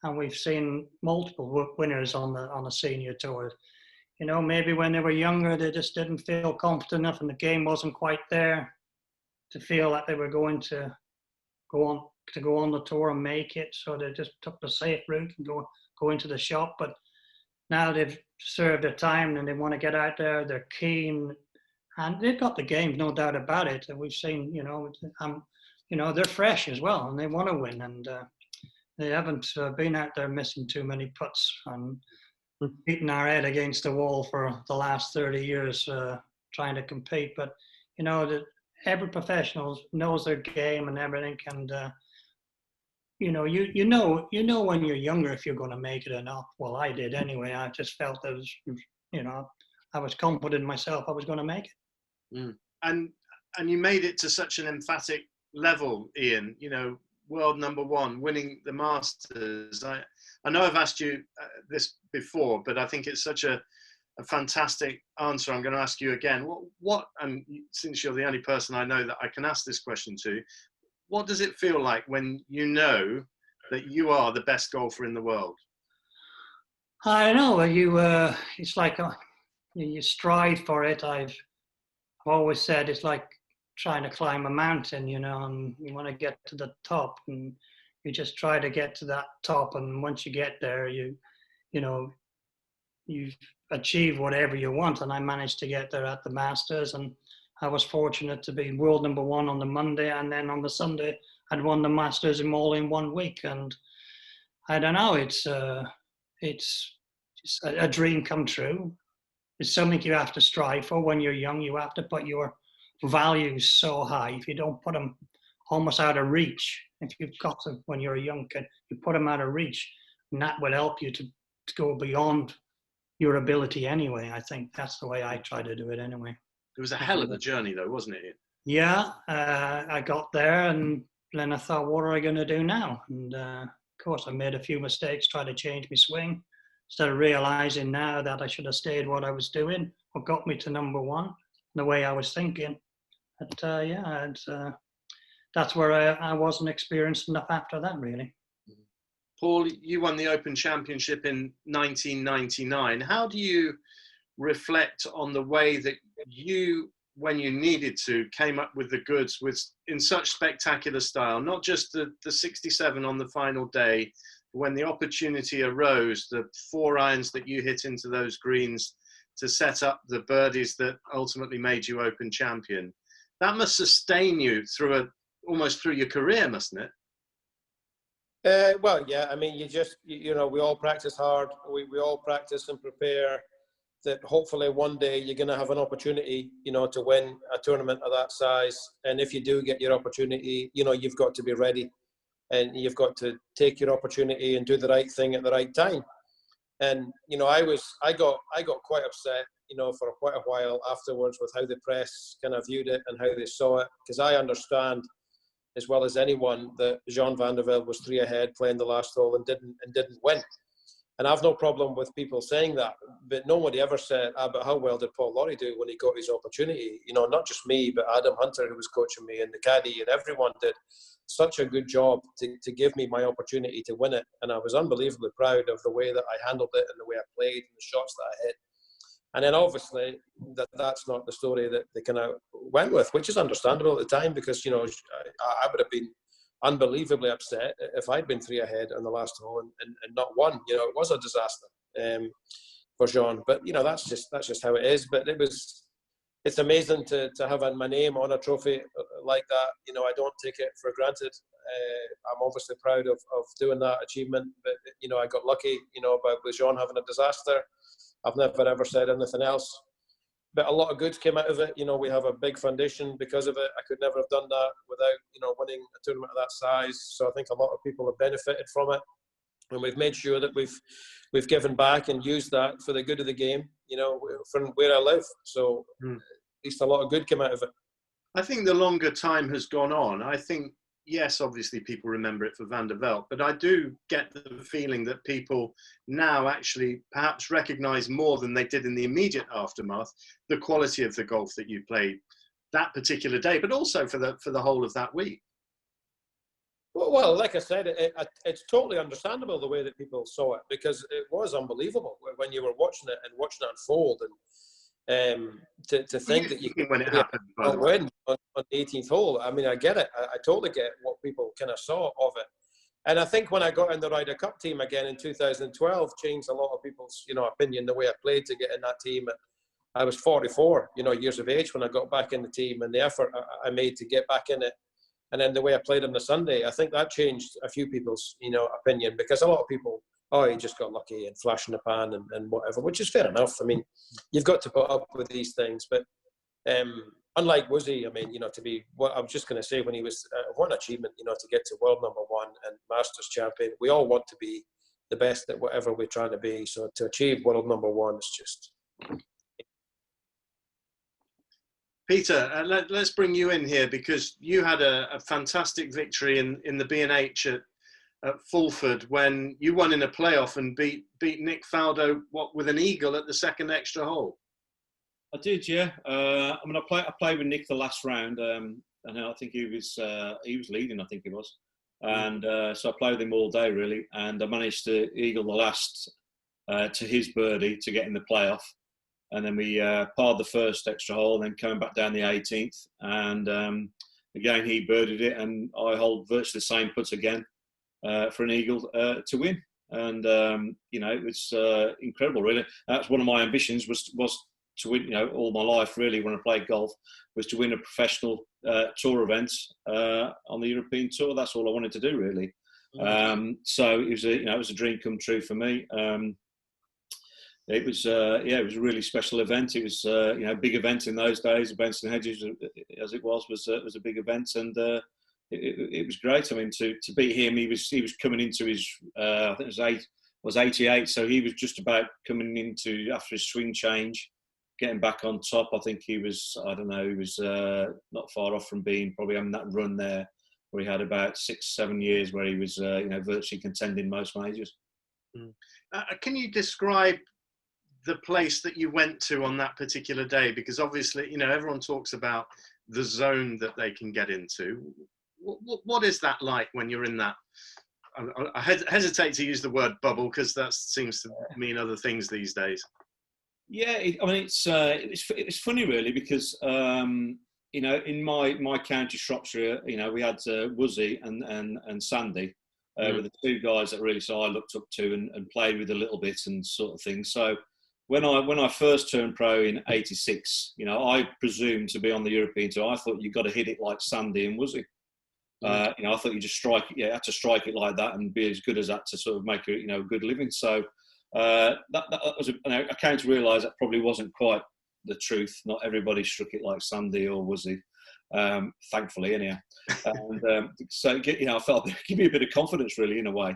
and we've seen multiple winners on the senior tour. You know, maybe when they were younger, they just didn't feel confident enough, and the game wasn't quite there to feel that they were going to go on the tour and make it. So they just took the safe route and go into the shop. But now they've served their time and they want to get out there. They're keen, and they've got the game, no doubt about it. And we've seen, they're fresh as well, and they want to win. And they haven't been out there missing too many putts and beating our head against the wall for the last 30 years trying to compete. But every professional knows their game and everything, and you know when you're younger if you're going to make it or not. Well, I did anyway. I just felt that I was confident in myself I was going to make it. And you made it to such an emphatic level, Iain. World number one, winning the Masters. I know I've asked you this before, but I think it's such a fantastic answer. I'm going to ask you again. What? And since you're the only person I know that I can ask this question to, what does it feel like when you know that you are the best golfer in the world? I know it's like you strive for it. I've always said it's like trying to climb a mountain, and you want to get to the top, and you just try to get to that top, and once you get there, you achieve whatever you want. And I managed to get there at the Masters, and I was fortunate to be world number 1 on the Monday, and then on the Sunday I'd won the Masters all in 1 week. And I don't know, it's a dream come true. It's something you have to strive for. When you're young, you have to put your values so high. If you don't put them almost out of reach, if you've got them when you're a young kid, you put them out of reach, and that will help you to go beyond your ability anyway. I think that's the way I try to do it anyway. It was a hell of a journey though, wasn't it? Yeah, I got there, and then I thought, what are I going to do now? And of course, I made a few mistakes, tried to change my swing. Started realizing now that I should have stayed what I was doing, what got me to number 1, the way I was thinking. But that's where I wasn't experienced enough after that, really. Paul, you won the Open Championship in 1999. How do you reflect on the way that you, when you needed to, came up with the goods in such spectacular style? Not just the 67 on the final day, when the opportunity arose, the 4 irons that you hit into those greens to set up the birdies that ultimately made you Open champion. That must sustain you almost through your career, mustn't it? Well, yeah. I mean, we all practice hard. We all practice and prepare that hopefully one day you're going to have an opportunity, to win a tournament of that size. And if you do get your opportunity, you've got to be ready. And you've got to take your opportunity and do the right thing at the right time. And I got quite upset, for quite a while afterwards with how the press kind of viewed it and how they saw it, because I understand as well as anyone that Jean van der Velde was 3 ahead playing the last hole and didn't win. And I've no problem with people saying that, but nobody ever said, but how well did Paul Lawrie do when he got his opportunity? Not just me, but Adam Hunter, who was coaching me, and the caddy, and everyone did such a good job to give me my opportunity to win it. And I was unbelievably proud of the way that I handled it and the way I played and the shots that I hit. And then obviously that's not the story that they kind of went with, which is understandable at the time, because, I would have been unbelievably upset if I'd been 3 ahead on the last hole and not won. It was a disaster for Jean, but that's just how it is. But it's amazing to have my name on a trophy like that. I don't take it for granted. I'm obviously proud of doing that achievement, but I got lucky, with Jean having a disaster. I've never ever said anything else. But a lot of good came out of it. We have a big foundation because of it. I could never have done that without, winning a tournament of that size. So I think a lot of people have benefited from it. And we've made sure that we've given back and used that for the good of the game, from where I live. So at least a lot of good came out of it. I think the longer time has gone on, I think, yes, obviously people remember it for Van der Velde, but I do get the feeling that people now actually perhaps recognise more than they did in the immediate aftermath the quality of the golf that you played that particular day, but also for the whole of that week. Well, like I said, it's totally understandable the way that people saw it, because it was unbelievable when you were watching it unfold, and to think that you can when it happened, win on the 18th hole. I mean, I get it. I totally get what people kind of saw of it. And I think when I got in the Ryder Cup team again in 2012, changed a lot of people's, opinion, the way I played to get in that team. I was 44, years of age when I got back in the team, and the effort I made to get back in it. And then the way I played on the Sunday, I think that changed a few people's, opinion, because a lot of people, he just got lucky and flash in the pan and whatever, which is fair enough. I mean, you've got to put up with these things. But unlike Woosie, I mean, to be, what I was just going to say, when he was, one achievement, to get to world number 1 and Masters champion, we all want to be the best at whatever we're trying to be. So to achieve world number 1 is just... Peter, let's bring you in here, because you had a fantastic victory in the B&H at Fulford when you won in a playoff and beat Nick Faldo with an eagle at the second extra hole. I did, yeah. I played with Nick the last round, and I think he was leading. I think he was, and so I played with him all day really, and I managed to eagle the last to his birdie to get in the playoff. And then we parred the first extra hole, and then coming back down the 18th. And again, he birdied it, and I hold virtually the same putt again for an eagle to win. And, it was incredible, really. That's one of my ambitions was to win, all my life, really, when I played golf, was to win a professional tour event on the European Tour. That's all I wanted to do, really. So it was a dream come true for me. It was it was a really special event. It was a big event in those days. Benson Hedges, as it was a big event, and it was great. I mean, to beat him, he was coming into his I think it was 88, so he was just about coming into after his swing change, getting back on top. I think he was not far off from being probably having that run there where he had about 6-7 years where he was virtually contending most majors. Can you describe the place that you went to on that particular day? Because obviously, everyone talks about the zone that they can get into. What is that like when you're in that? I hesitate to use the word bubble because that seems to mean other things these days. Yeah, it's funny, really, because in my county, Shropshire, we had Woosie and Sandy were the two guys that really I looked up to and played with a little bit and sort of thing. So when I first turned pro in '86, I presumed to be on the European Tour. I thought you got to hit it like Sandy and Woosie. I thought you just had to strike it like that and be as good as that to sort of make a good living. So that was I came to realise that probably wasn't quite the truth. Not everybody struck it like Sandy or Woosie, thankfully, anyhow. And so I felt it gave me a bit of confidence, really, in a way.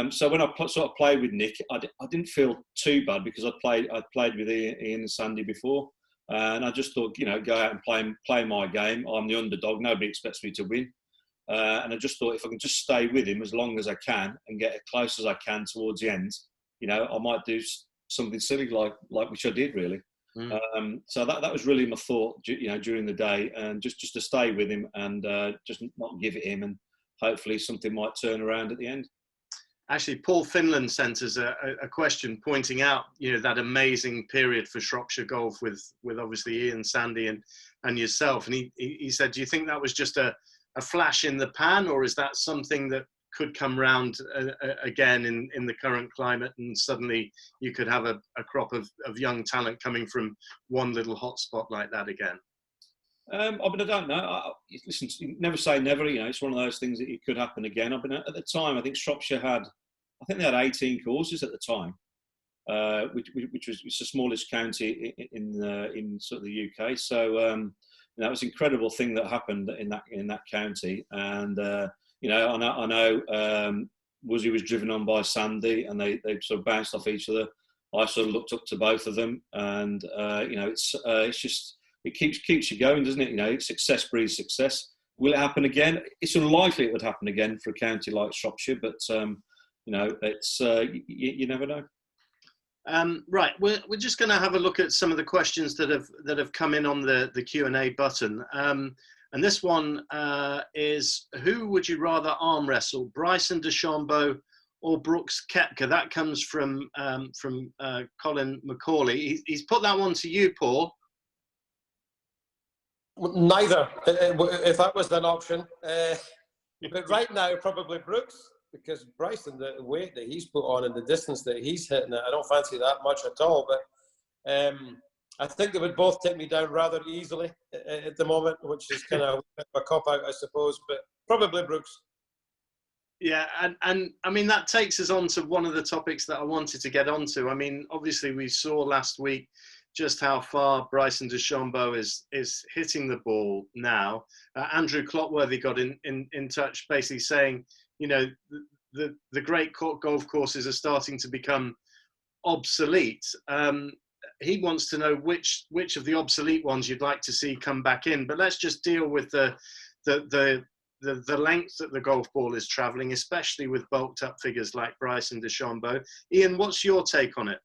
So when I sort of played with Nick, I didn't feel too bad because I'd played with Iain and Sandy before, and I just thought, go out and play my game. I'm the underdog. Nobody expects me to win. And I just thought if I can just stay with him as long as I can and get as close as I can towards the end, I might do something silly like which I did, really. So that was really my thought, during the day, and just to stay with him and just not give it him, and hopefully something might turn around at the end. Actually, Paul Finland sent us a question pointing out, that amazing period for Shropshire golf with obviously Iain, Sandy, and yourself. And he said, do you think that was just a flash in the pan, or is that something that could come round again in the current climate, and suddenly you could have a crop of young talent coming from one little hotspot like that again? I don't know. Listen, never say never. It's one of those things that it could happen again. At the time, I think Shropshire they had 18 courses at the time, which was the smallest county in sort of the UK. So that was an incredible thing that happened in that county. And I know Woosie was driven on by Sandy, and they sort of bounced off each other. I sort of looked up to both of them, and it's just. It keeps you going, doesn't it? Success breeds success. Will it happen again? It's unlikely it would happen again for a county like Shropshire, but it's you never know. Right, we're just going to have a look at some of the questions that have come in on the Q&A button. And this one is: who would you rather arm wrestle, Bryson DeChambeau or Brooks Koepka? That comes from Colin McCauley. He's put that one to you, Paul. Neither, if that was an option. But right now, probably Brooks, because Bryson, the weight that he's put on and the distance that he's hitting it, I don't fancy that much at all. But I think they would both take me down rather easily at the moment, which is kind of a cop-out, I suppose. But probably Brooks. Yeah, and I mean, that takes us on to one of the topics that I wanted to get onto. I mean, obviously, we saw last week just how far Bryson DeChambeau is hitting the ball now. Andrew Clotworthy got in touch, basically saying, the great golf courses are starting to become obsolete. He wants to know which of the obsolete ones you'd like to see come back in. But let's just deal with the length that the golf ball is travelling, especially with bulked up figures like Bryson DeChambeau. Iain, what's your take on it?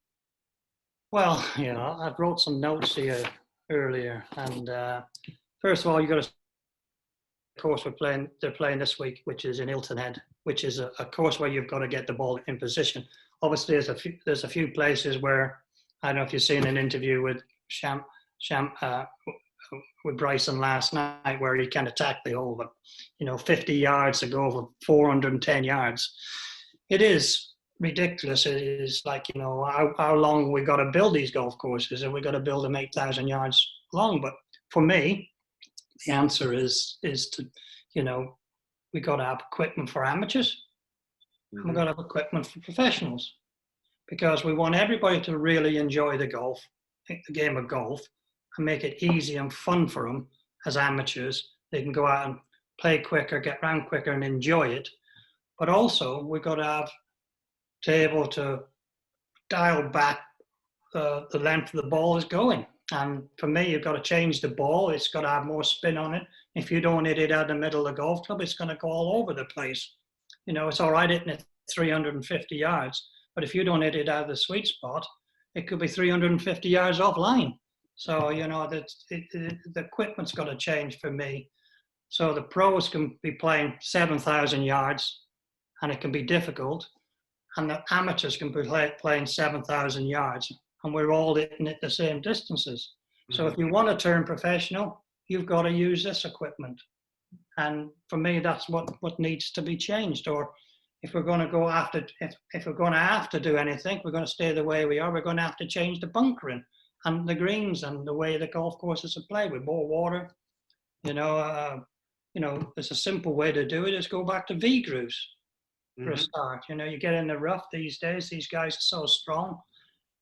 Well, I wrote some notes here earlier, and first of all, you got to. Of course, they're playing this week, which is in Hilton Head, which is a course where you've got to get the ball in position. obviously there's a few places where, I don't know if you've seen an interview with with Bryson last night where he can attack the hole, but 50 yards to go for 410 yards. It is ridiculous. It is like, how long we got to build these golf courses, and we got to build them 8,000 yards long. But for me, the answer is to, we got to have equipment for amateurs, and we got to have equipment for professionals, because we want everybody to really enjoy the game of golf, and make it easy and fun for them as amateurs. They can go out and play quicker, get round quicker, and enjoy it. But also, we've got to be able to dial back the length of the ball is going. And for me, you've got to change the ball. It's got to have more spin on it. If you don't hit it out the middle of the golf club, it's going to go all over the place. It's all right hitting it 350 yards, but if you don't hit it out of the sweet spot, it could be 350 yards offline. So, the equipment's got to change for me. So the pros can be playing 7,000 yards, and it can be difficult. And the amateurs can be playing 7,000 yards, and we're all hitting it the same distances. So if you want to turn professional, you've got to use this equipment. And for me, that's what needs to be changed. Or if we're going to go after, if we're going to have to do anything, we're going to stay the way we are, we're going to have to change the bunkering and the greens and the way the golf courses are played with more water. There's a simple way to do it is go back to V-grooves for a start. You get in the rough these days, these guys are so strong.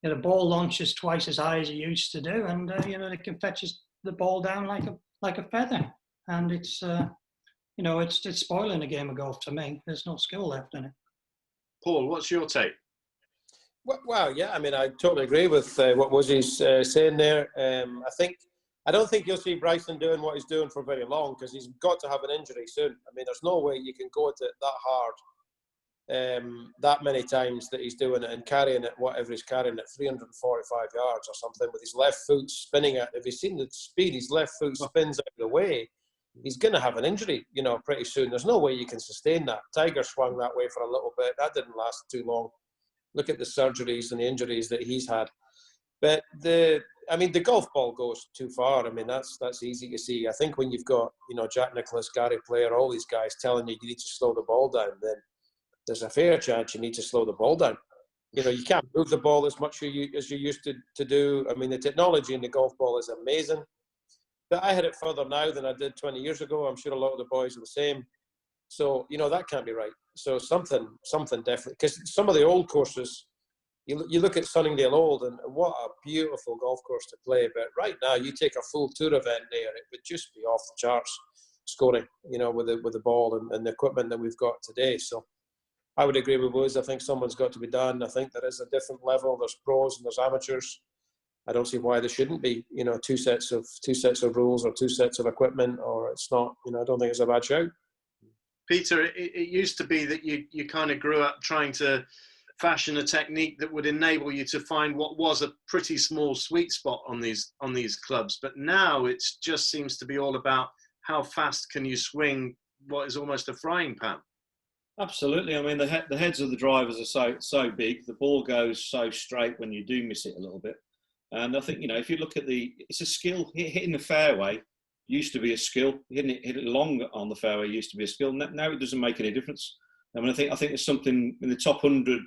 The ball launches twice as high as it used to do, and they can fetch the ball down like a feather. And it's it's spoiling the game of golf to me. There's no skill left in it. Paul, what's your take? Well, yeah, I mean, I totally agree with what Woosie's saying there. I don't think you'll see Bryson doing what he's doing for very long, because he's got to have an injury soon. I mean, there's no way you can go at it that hard that many times that he's doing it and carrying it, whatever he's carrying at 345 yards or something, with his left foot spinning it. If he's seen the speed his left foot spins out of the way, he's going to have an injury, pretty soon. There's no way you can sustain that. Tiger swung that way for a little bit. That didn't last too long. Look at the surgeries and the injuries that he's had. But the golf ball goes too far. I mean, that's easy to see. I think when you've got, Jack Nicklaus, Gary Player, all these guys telling you need to slow the ball down, then there's a fair chance you need to slow the ball down. You can't move the ball as much as you used to do. I mean, the technology in the golf ball is amazing. But I hit it further now than I did 20 years ago. I'm sure a lot of the boys are the same. So, that can't be right. So something definitely, because some of the old courses, you look at Sunningdale Old, and what a beautiful golf course to play. But right now, you take a full tour event there, it would just be off the charts scoring, with the ball and the equipment that we've got today. So I would agree with Woos. I think someone's got to be done. I think there is a different level. There's pros and there's amateurs. I don't see why there shouldn't be, two sets of rules or two sets of equipment, or it's not, I don't think it's a bad shout. Peter, it used to be that you kind of grew up trying to fashion a technique that would enable you to find what was a pretty small sweet spot on these clubs. But now it just seems to be all about how fast can you swing what is almost a frying pan. Absolutely. I mean, the heads of the drivers are so big. The ball goes so straight when you do miss it a little bit. And I think, if you look at it's a skill. Hitting the fairway used to be a skill. Hit it long on the fairway used to be a skill. Now it doesn't make any difference. I mean, I think there's something in the top 100.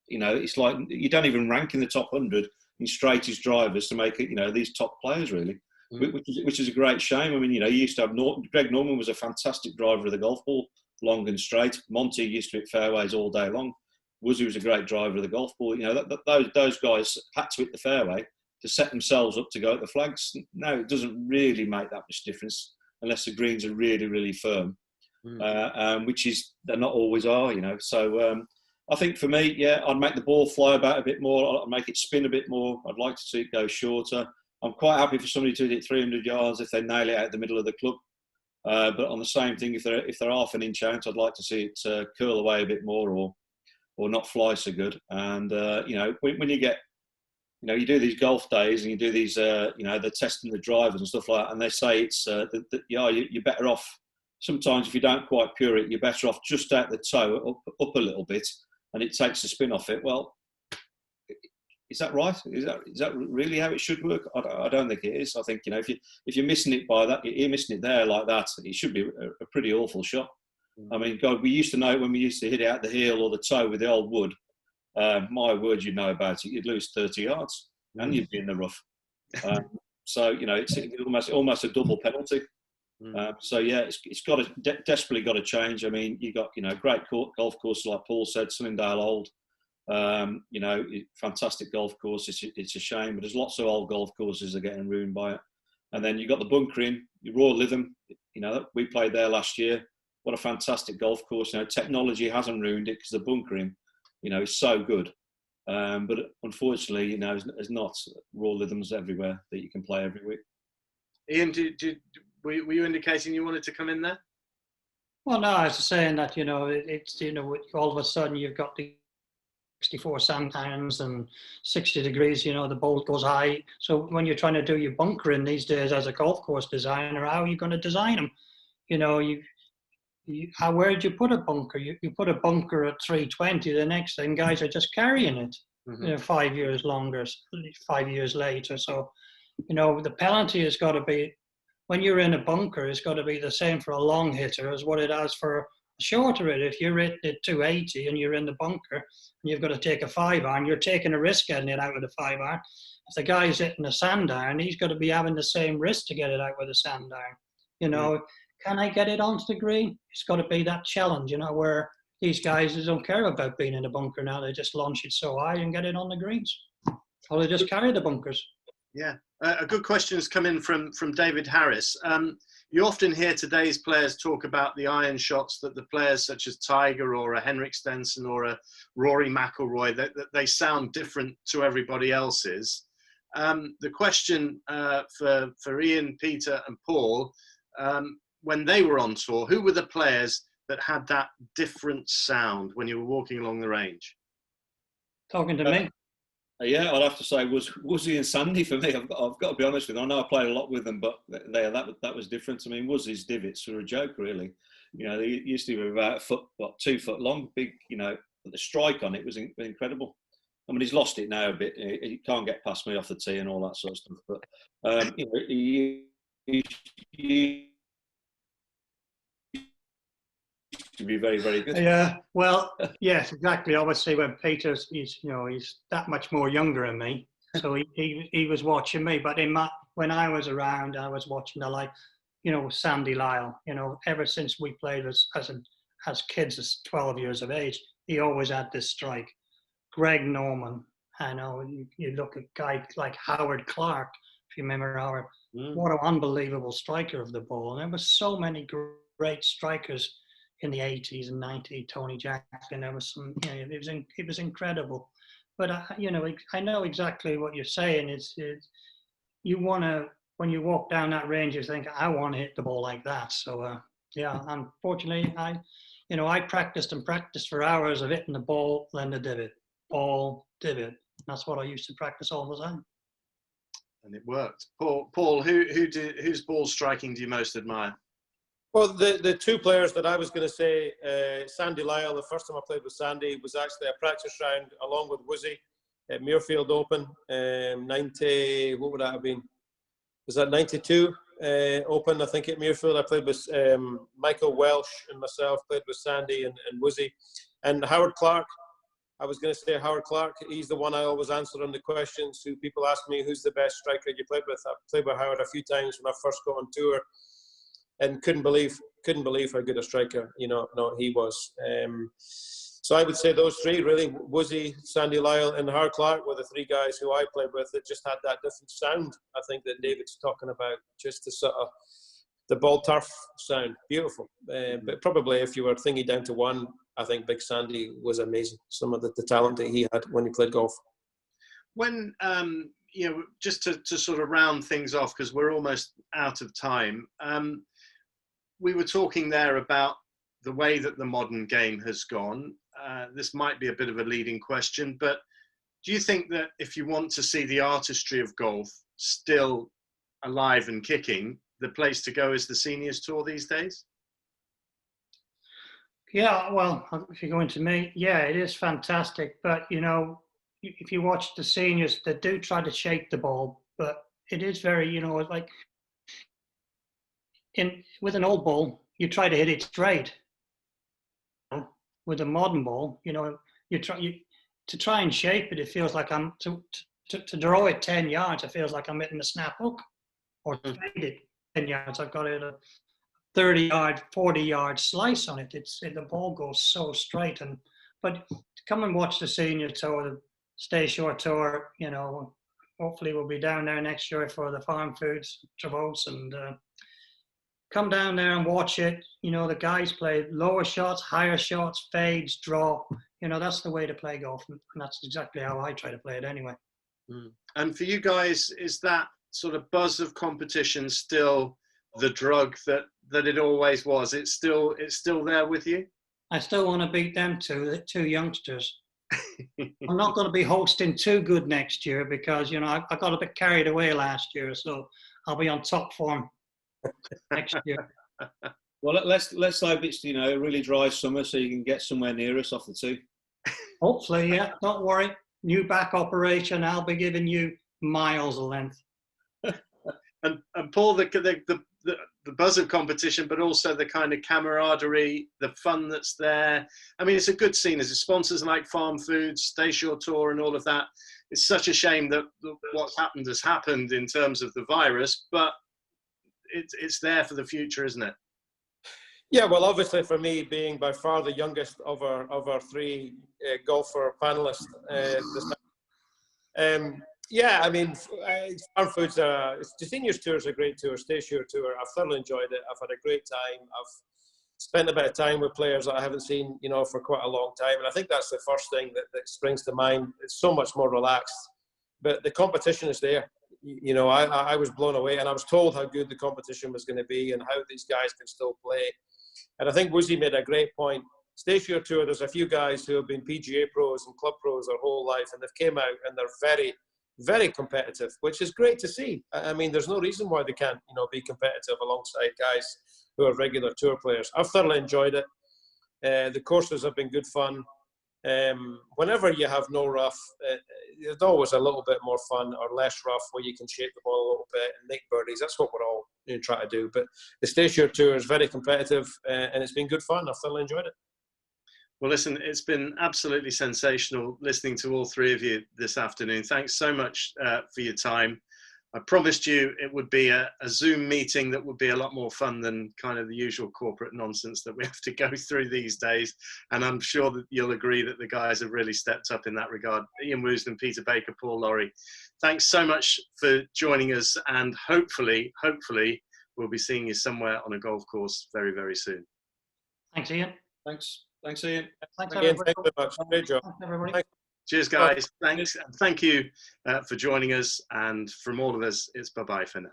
It's like you don't even rank in the top 100 in straightest drivers to make it. These top players really, which is a great shame. I mean, you used to have Greg Norman was a fantastic driver of the golf ball, long and straight. Monty used to hit fairways all day long. Woosie was a great driver of the golf ball. Those guys had to hit the fairway to set themselves up to go at the flags. No, it doesn't really make that much difference unless the greens are really, really firm, which they're not always are, So I think for me, I'd make the ball fly about a bit more. I'd make it spin a bit more. I'd like to see it go shorter. I'm quite happy for somebody to hit 300 yards if they nail it out the middle of the club. But on the same thing, if they're half an inch out, I'd like to see it curl away a bit more or not fly so good. And, when you get, you do these golf days and you do these, they're testing the drivers and stuff like that, and they say it's, you're better off. Sometimes if you don't quite pure it, you're better off just out the toe, up a little bit, and it takes the spin off it. Well, is that right? Is that really how it should work? I don't think it is. I think, you know, if you're missing it by that, you're missing it there like that, it should be a pretty awful shot. I mean, God, we used to know when we used to hit it out the heel or the toe with the old wood. My word, you'd know about it. You'd lose 30 yards and you'd be in the rough. So, you know, it's almost a double penalty. So yeah, it's got to desperately got to change. I mean, you got, you know, great golf courses like Paul said, Sunningdale Old. You know, fantastic golf course. It's a shame, but there's lots of old golf courses that are getting ruined by it. And then you got the bunkering, Royal Lytham. You know, we played there last year. What a fantastic golf course. You know, technology hasn't ruined it because the bunkering, you know, is so good. But unfortunately, you know, there's not Royal Lythams everywhere that you can play every week. Iain, were you indicating you wanted to come in there? Well, no, I was saying that, you know, it's, you know, all of a sudden you've got the 64 sand irons and 60 degrees, you know, the ball goes high. So when you're trying to do your bunkering these days as a golf course designer, how are you going to design them? You know, where did you put a bunker? You put a bunker at 320, the next thing guys are just carrying it, you know, 5 years longer, 5 years later. So, you know, the penalty has got to be, when you're in a bunker, it's got to be the same for a long hitter as what it has for a shorter hitter. If you're hitting it 280 and you're in the bunker and you've got to take a 5-iron, you're taking a risk getting it out with a 5-iron. If the guy's hitting a sand iron, he's got to be having the same risk to get it out with a sand iron. You know, can I get it onto the green? It's got to be that challenge, you know, where these guys don't care about being in a bunker now. They just launch it so high and get it on the greens. Or they just carry the bunkers. Yeah. A good question has come in from David Harris. You often hear today's players talk about the iron shots that the players such as Tiger or a Henrik Stenson or a Rory McIlroy, that they sound different to everybody else's. The question for Iain, Peter and Paul, when they were on tour, who were the players that had that different sound when you were walking along the range? Talking to me. Yeah, I'd have to say Woosie and Sandy for me. I've got to be honest with you. I know I played a lot with them, but that was different. I mean, Woosie's divots were a joke, really. You know, they used to be about 2 foot long, big. You know, the strike on it was incredible. I mean, he's lost it now a bit. He can't get past me off the tee and all that sort of stuff. But you know, he to be very, very good. Yeah, well, yes, exactly. Obviously, when Peter's, he's that much more younger than me, so he was watching me. But when I was around, I was watching Sandy Lyle. You know, ever since we played as kids, as 12 years of age, he always had this strike. Greg Norman, I know. You look at a guy like Howard Clark, if you remember Howard. What an unbelievable striker of the ball. And there was so many great strikers in the 80s and 90s, Tony Jackson. There was some, you know, it was incredible. But you know, I know exactly what you're saying. It's you want to, when you walk down that range, you think, I want to hit the ball like that. So yeah, unfortunately, I practiced for hours of hitting the ball, then the divot. That's what I used to practice all the time. And it worked. Paul, whose ball striking do you most admire? Well, the two players that I was going to say, Sandy Lyle, the first time I played with Sandy was actually a practice round along with Woosie at Muirfield Open, 90, what would that have been? Was that 92 Open, I think, at Muirfield? I played with Michael Welsh and myself, played with Sandy and Woosie. And Howard Clark, I was going to say Howard Clark, he's the one I always answer on the questions. Who people ask me, who's the best striker you played with? I played with Howard a few times when I first got on tour. And couldn't believe how good a striker, he was. So I would say those three, really, Woosie, Sandy Lyle and Howard Clark were the three guys who I played with that just had that different sound, I think, that David's talking about, just the sort of the ball turf sound. Beautiful. But probably if you were thinking down to one, I think Big Sandy was amazing. Some of the talent that he had when he played golf. When, just to sort of round things off, because we're almost out of time, we were talking there about the way that the modern game has gone. This might be a bit of a leading question, but do you think that if you want to see the artistry of golf still alive and kicking, the place to go is the Seniors Tour these days? Yeah, well, if you're going to me, yeah, it is fantastic. But, you know, if you watch the seniors, they do try to shake the ball, but it is very, you know, like with an old ball, you try to hit it straight. With a modern ball, you know, to try and shape it, it feels like I'm to draw it 10 yards, it feels like I'm hitting a snap hook, or to fade it 10 yards, I've got a 30-yard, 40-yard slice on it. The ball goes so straight. But come and watch the senior tour, the Staysure tour. You know, hopefully we'll be down there next year for the Farmfoods, Trevose, and come down there and watch it. You know, the guys play lower shots, higher shots, fades, draw. You know, that's the way to play golf, and that's exactly how I try to play it anyway. And for you guys, is that sort of buzz of competition still the drug that it always was? It's still there with you? I still want to beat them two youngsters. I'm not going to be hosting too good next year because, you know, I got a bit carried away last year, so I'll be on top form next year. Well, let's hope it's, you know, a really dry summer so you can get somewhere near us off the tee. Hopefully, yeah. Don't worry. New back operation. I'll be giving you miles of length. And Paul, the buzz of competition, but also the kind of camaraderie, the fun that's there. I mean, it's a good scene. As sponsors like Farmfoods, Staysure Tour, and all of that. It's such a shame that what's happened has happened in terms of the virus, but it's there for the future, isn't it? Yeah, well, obviously for me, being by far the youngest of our three golfer panelists, yeah, I mean, Farmfoods, the seniors tour is a great tour, Staysure tour. I've thoroughly enjoyed it. I've had a great time. I've spent a bit of time with players that I haven't seen, you know, for quite a long time. And I think that's the first thing that springs to mind. It's so much more relaxed, but the competition is there. You know, I was blown away, and I was told how good the competition was going to be and how these guys can still play. And I think Woosie made a great point. Staysure tour, there's a few guys who have been PGA pros and club pros their whole life, and they've came out and they're very, very competitive, which is great to see. I mean, there's no reason why they can't, you know, be competitive alongside guys who are regular tour players. I've thoroughly enjoyed it. The courses have been good fun. Whenever you have no rough, there's always a little bit more fun or less rough where you can shape the ball a little bit and make birdies. That's what we're all trying to do. But the Staysure tour is very competitive, and it's been good fun. I've thoroughly enjoyed it. Well, listen, it's been absolutely sensational listening to all three of you this afternoon. Thanks so much for your time. I promised you it would be a Zoom meeting that would be a lot more fun than kind of the usual corporate nonsense that we have to go through these days. And I'm sure that you'll agree that the guys have really stepped up in that regard. Iain Woosnam, Peter Baker, Paul Lawrie, thanks so much for joining us. And hopefully, we'll be seeing you somewhere on a golf course very, very soon. Thanks, Iain. Thanks, Iain. Thanks, Again, everybody. thanks very much. Great job. Thanks, everybody. Thanks. Cheers, guys. Thanks. And thank you for joining us. And from all of us, it's bye-bye for now.